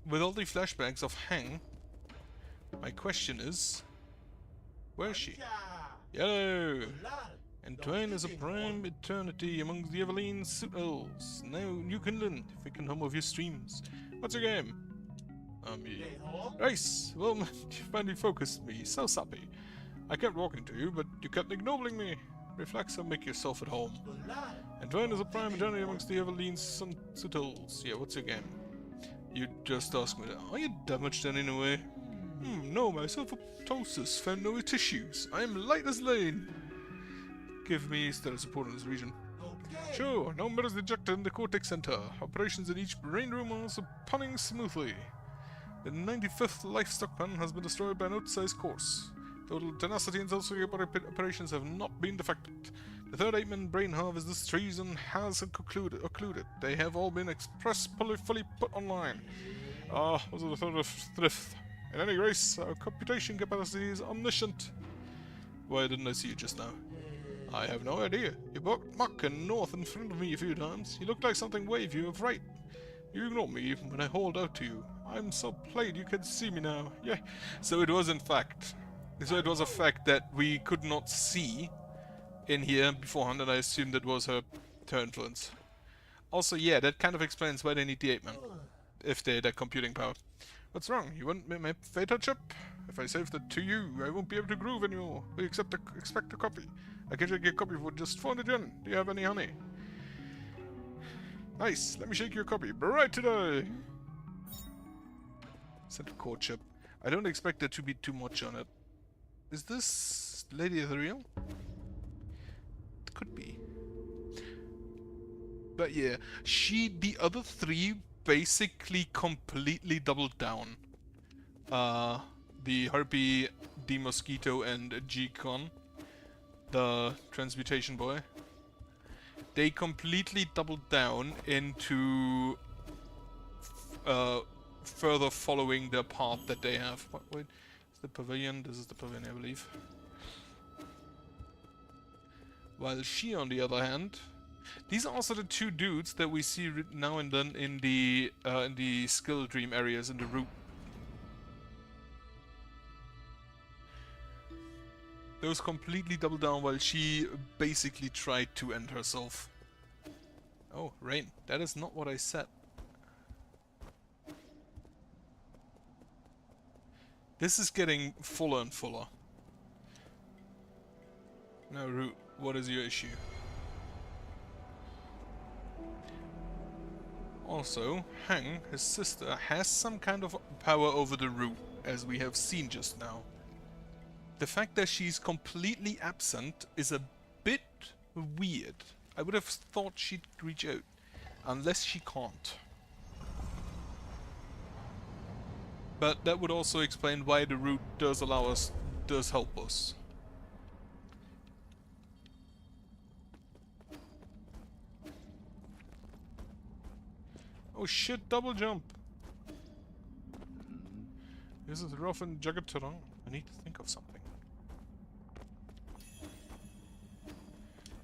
with all the flashbacks of Hang, my question is, where is she? Yellow! Entwine is a prime eternity among the Eveline Suit Elves. Now, New Kinland, if we can hum of your streams. What's your game? Nice! Well, you finally focused me. So sappy. I kept walking to you, but you kept ignobling me. Reflex and make yourself at home. Entwine is a prime eternity amongst the Eveline Suit Elves. Yeah, what's your game? You just asked me that. Are you damaged then in a way? No, my self-apoptosis found no tissues. I am light as rain. Give me stellar support in this region. Sure, no matters ejected in the Cortex Center. Operations in each brain room are also punning smoothly. The 95th livestock pen has been destroyed by an outsized course. Total tenacity and social operations have not been defected. The third 8-man brain harvest this treason has concluded. They have all been fully put online. Was it the third of thrift? In any case, our computation capacity is omniscient. Why didn't I see you just now? I have no idea. You walked muck and north in front of me a few times. You looked like something waved you of right. You ignored me even when I hauled out to you. I'm so played you can see me now. Yeah. So it was in fact. So it was a fact that we could not see in here beforehand, and I assumed that was her influence. Also, yeah, that kind of explains why they need the 8-man. If they're that computing power. What's wrong? You want my Theta chip? If I save that to you, I won't be able to groove anymore. We expect a copy. I can take a copy for just 400 yen. Do you have any honey? Nice. Let me shake your copy. Right today. Set a core chip. I don't expect there to be too much on it. Is this Lady Ethereal? It could be. But yeah, the other three basically completely doubled down. The Harpy, the Mosquito, and G-Con, the transmutation boy. They completely doubled down into further following the path that they have. Wait, is the pavilion? This is the pavilion, I believe. While she, on the other hand, these are also the two dudes that we see now and then in the skill dream areas in the route. Those completely doubled down while she basically tried to end herself. Oh, rain. That is not what I said. This is getting fuller and fuller. Now, Root, what is your issue? Also, Hang, his sister, has some kind of power over the Root, as we have seen just now. The fact that she's completely absent is a bit weird. I would have thought she'd reach out, unless she can't. But that would also explain why the Root does help us. Oh shit, double jump! This is rough and jagged terrain. I need to think of something.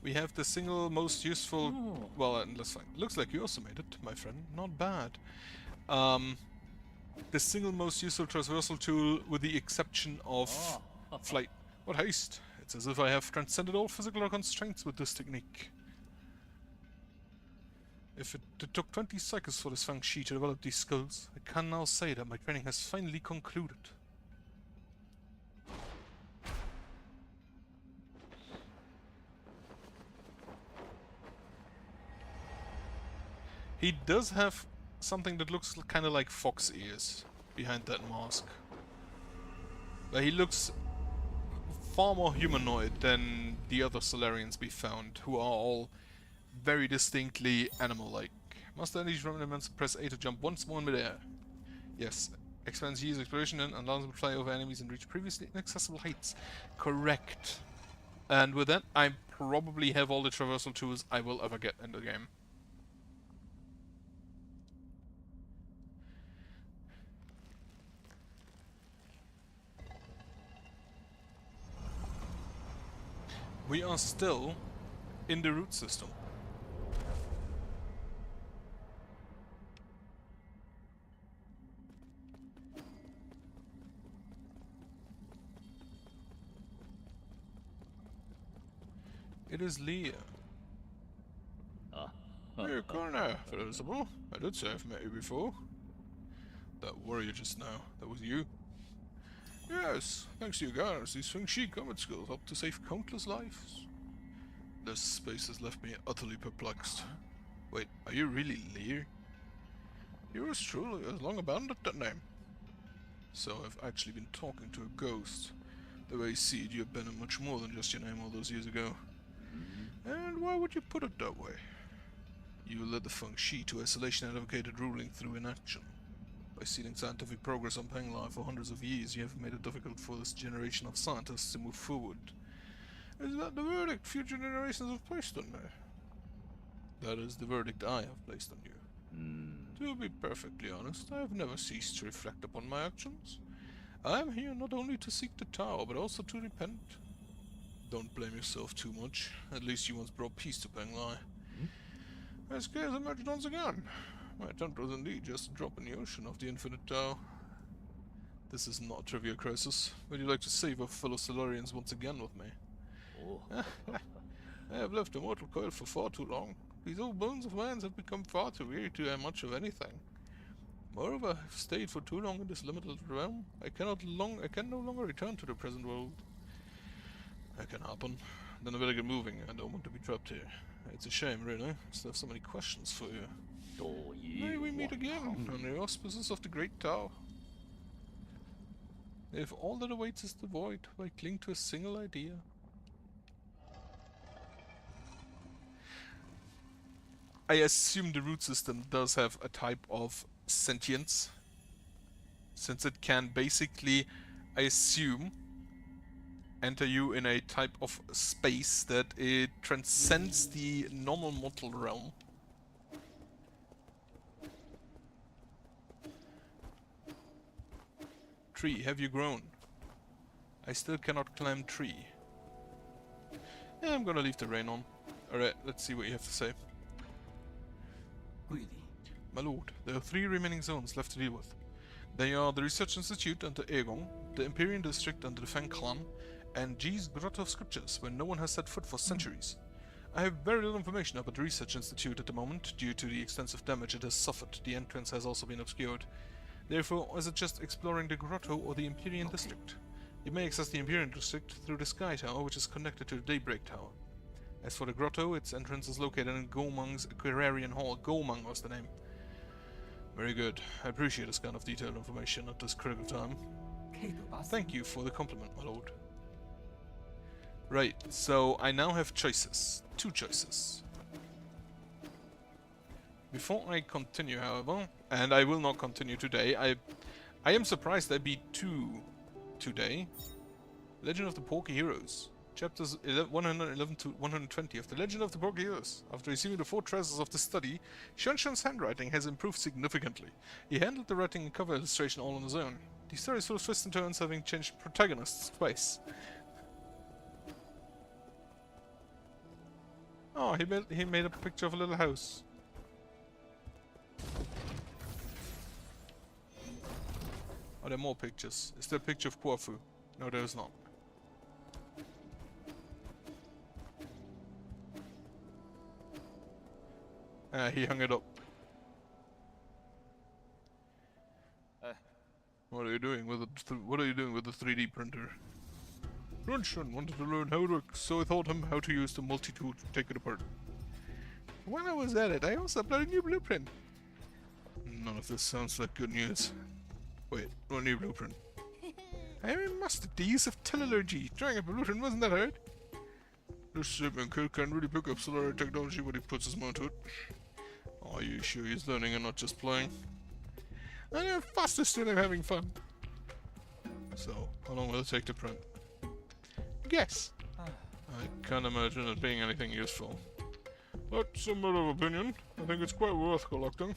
We have the single most useful... Well, let's find. Looks like you also made it, my friend. Not bad. The single most useful traversal tool with the exception of flight. What haste! It's as if I have transcended all physical constraints with this technique. If it took 20 cycles for this Feng Shi to develop these skills, I can now say that my training has finally concluded. He does have something that looks kind of like fox ears behind that mask. But he looks far more humanoid than the other Solarians we found, who are all very distinctly animal-like. Master energy from elements, press A to jump once more in midair. Yes, expands Yi's exploration and allows him to fly over enemies and reach previously inaccessible heights. Correct. And with that, I probably have all the traversal tools I will ever get in the game. We are still in the root system. It is Leah. Hey, Connor, Felicity. I did say I've met you before. That warrior just now, that was you? Yes, thanks to you guys, these Feng Shi combat skills helped to save countless lives. This space has left me utterly perplexed. Wait, are you really Lear? Yours truly has long abandoned that name. So I've actually been talking to a ghost. The way I see it, you abandoned much more than just your name all those years ago. And why would you put it that way? You led the Feng Shi to isolation and advocated ruling through inaction. By seeding scientific progress on Penglai for hundreds of years, you have made it difficult for this generation of scientists to move forward. Is that the verdict future generations have placed on me? That is the verdict I have placed on you. To be perfectly honest, I have never ceased to reflect upon my actions. I am here not only to seek the tower, but also to repent. Don't blame yourself too much. At least you once brought peace to Penglai. My scales emerged once again. My attempt was indeed just a drop in the ocean of the infinite Tao. This is not a trivial crisis. Would you like to save our fellow Solarians once again with me? I have left the mortal coil for far too long. These old bones of mine have become far too weary to have much of anything. Moreover, I've stayed for too long in this limited realm. I can no longer return to the present world. That can happen. Then I better get moving. I don't want to be trapped here. It's a shame, really. I still have so many questions for you. May we meet again on the auspices of the Great Tao. If all that awaits is the void, why cling to a single idea? I assume the root system does have a type of sentience, since it can basically, I assume, enter you in a type of space that it transcends the normal mortal realm. Tree, have you grown? I still cannot climb tree. Yeah, I'm gonna leave the rain on. Alright, let's see what you have to say. My lord, there are 3 remaining zones left to deal with. They are the Research Institute under Aegon, the Empyrean District under the Fang Clan, and G's Grotto of Scriptures, where no one has set foot for centuries. I have very little information about the Research Institute at the moment. Due to the extensive damage it has suffered, the entrance has also been obscured. Therefore, I suggest exploring the Grotto or the Empyrean District. You may access the Empyrean District through the Sky Tower, which is connected to the Daybreak Tower. As for the Grotto, its entrance is located in Gomang's Aquarian Hall. Gomang was the name. Very good. I appreciate this kind of detailed information at this critical time. Thank you for the compliment, my lord. Right, so I now have choices. 2 choices. Before I continue, however, and I will not continue today, I am surprised I beat 2 today. Legend of the Porky Heroes. Chapters 111 to 120 of The Legend of the Porky Heroes. After receiving the 4 treasures of the study, Xuanxuan's handwriting has improved significantly. He handled the writing and cover illustration all on his own. The story is full of twists and turns, having changed protagonists twice. Oh, he made up a picture of a little house. Are there more pictures? Is there a picture of Guafu? No, there is not. He hung it up. What are you doing with the 3D printer? Xuanxuan wanted to learn how it works, so I taught him how to use the multi-tool to take it apart. While I was at it, I also uploaded a new blueprint. None of this sounds like good news. Wait, what new blueprint? I mastered the use of telergy. Drawing up a blueprint wasn't that hard. This shipment kid can really pick up solar technology when he puts his mind to it. Are you sure he's learning and not just playing? I know faster still I'm having fun. So, how long will it take to print? Guess. I can't imagine it being anything useful. That's a matter of opinion. I think it's quite worth collecting.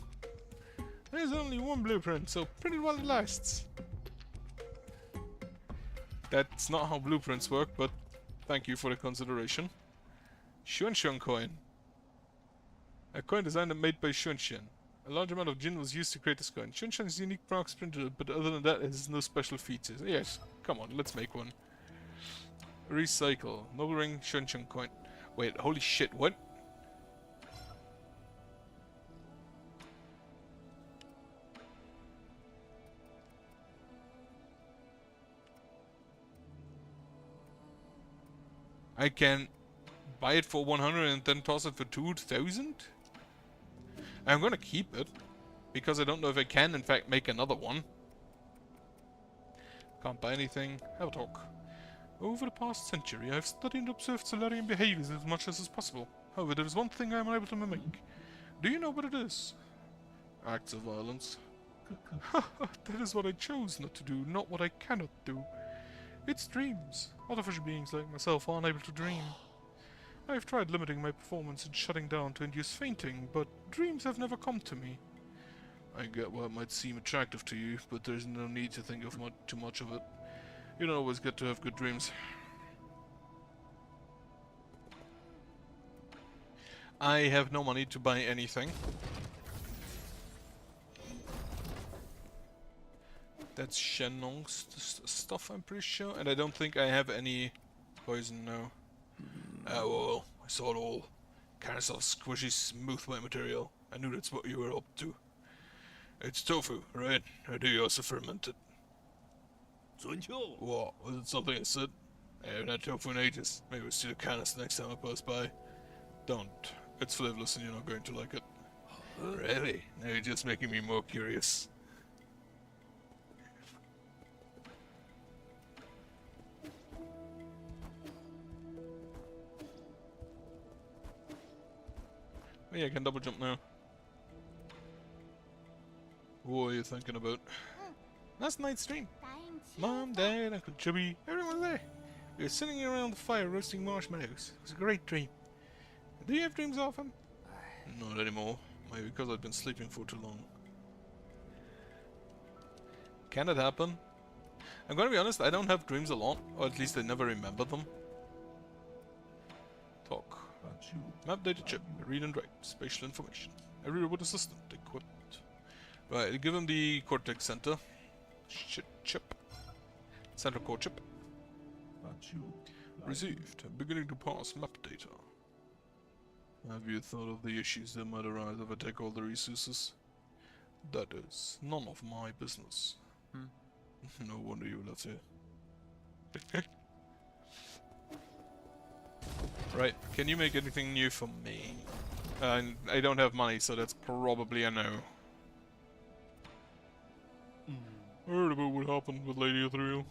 There's only 1 blueprint, so pretty well it lasts. That's not how blueprints work, but thank you for the consideration. Xuanxuan coin. A coin designed and made by Xuanxuan. A large amount of Jin was used to create this coin. Xuanxuan's unique procs printed, but other than that, it has no special features. Yes, come on, let's make one. Recycle. Noble Ring Xuanxuan coin. Wait, holy shit, what? I can buy it for 100 and then toss it for 2,000? I'm gonna keep it, because I don't know if I can in fact make another one. Can't buy anything. Have a talk. Over the past century, I've studied and observed Solarian behaviors as much as is possible. However, there is one thing I am unable to mimic. Do you know what it is? Acts of violence. That is what I chose not to do, not what I cannot do. It's dreams. Artificial beings like myself are unable to dream. I have tried limiting my performance and shutting down to induce fainting, but dreams have never come to me. I get why it might seem attractive to you, but there's no need to think of too much of it. You don't always get to have good dreams. I have no money to buy anything. That's Shenlong's stuff, I'm pretty sure. And I don't think I have any poison now. Oh, well, I saw it all. Kind of soft, squishy, smooth white material. I knew that's what you were up to. It's tofu, right? Or do you also ferment it? What? Was it something I said? I haven't had tofu in ages. Maybe we'll steal a canist next time I pass by. Don't. It's flavorless and you're not going to like it. Really? Now you're just making me more curious. Oh yeah, I can double jump now. What are you thinking about? Last night's stream. Mom, Dad, Uncle Chubby, everyone there. We were sitting around the fire roasting marshmallows. It was a great dream. Do you have dreams often? Not anymore. Maybe because I've been sleeping for too long. Can it happen? I'm gonna be honest, I don't have dreams a lot, or at least I never remember them. Talk. Map data chip. Read and write. Spatial information. Every robot assistant equipped. Right, give him the Cortex Center. Chip. Center core chip. Received. Beginning to pass map data. Have you thought of the issues that might arise if I take all the resources? That is none of my business. No wonder you left here. Right, can you make anything new for me? I don't have money, so that's probably a no. I heard about what happened with Lady Ethereal.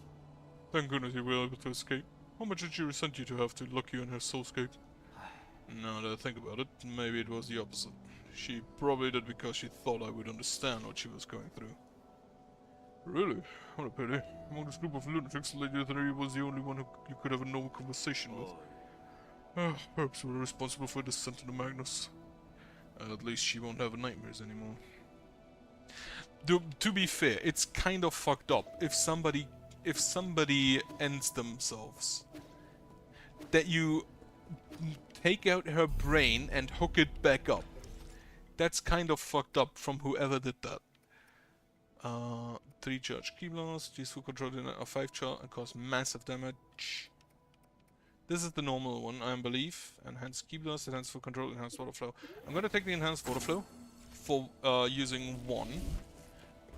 Thank goodness you were able to escape. How much did she resent you to have to lock you in her soulscape? Now that I think about it, maybe it was the opposite. She probably did because she thought I would understand what she was going through. Really? What a pity. Among this group of lunatics, Lady Ethereal was the only one who you could have a normal conversation with. Perhaps we're responsible for the descent into Magnus. At least she won't have nightmares anymore. To be fair, it's kind of fucked up if somebody ends themselves. That you take out her brain and hook it back up. That's kind of fucked up from whoever did that. 3 charge key blast, use full control in a 5 charge and cause massive damage. This is the normal one, I believe. Enhanced key blast, enhanced full control, enhanced water flow. I'm gonna take the enhanced water flow for using 1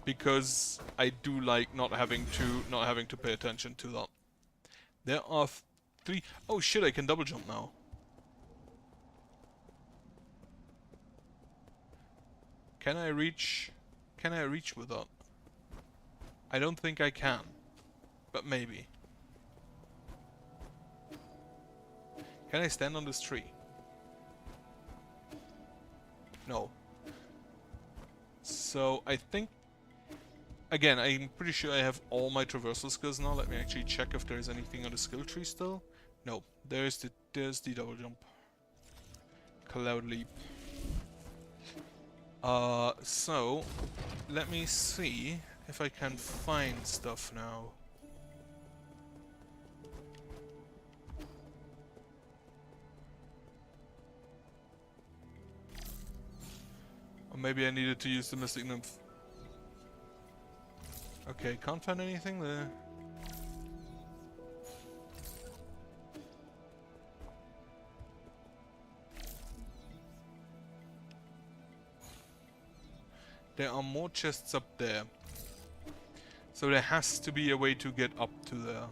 because I do like not having to pay attention to that. There are 3. Oh shit! I can double jump now. Can I reach? Can I reach with that? I don't think I can, but maybe. Can I stand on this tree? No. So I think, again, I'm pretty sure I have all my traversal skills now. Let me actually check if there's anything on the skill tree still. No, there's the double jump. Cloud leap. So let me see if I can find stuff now. Or maybe I needed to use the Mystic Nymph. Okay, can't find anything there. There are more chests up there. So there has to be a way to get up to there.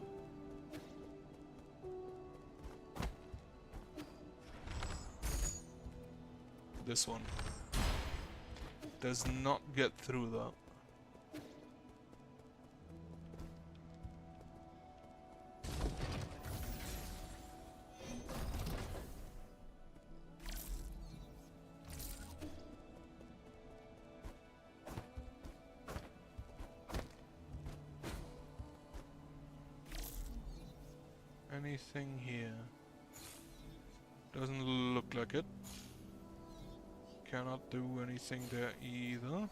This one does not get through that. Anything here? Doesn't look like it. Cannot do anything there either.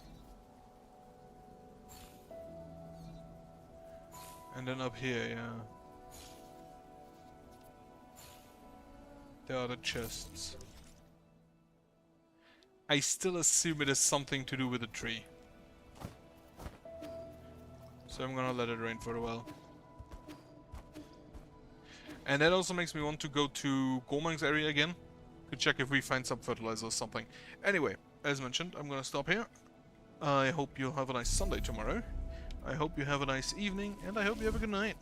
And then up here, yeah. There are the chests. I still assume it has something to do with the tree. So I'm gonna let it rain for a while. And that also makes me want to go to Gormang's area again. to check if we find some fertilizer or something. Anyway, as mentioned, I'm gonna stop here. I hope you'll have a nice Sunday tomorrow. I hope you have a nice evening, and I hope you have a good night.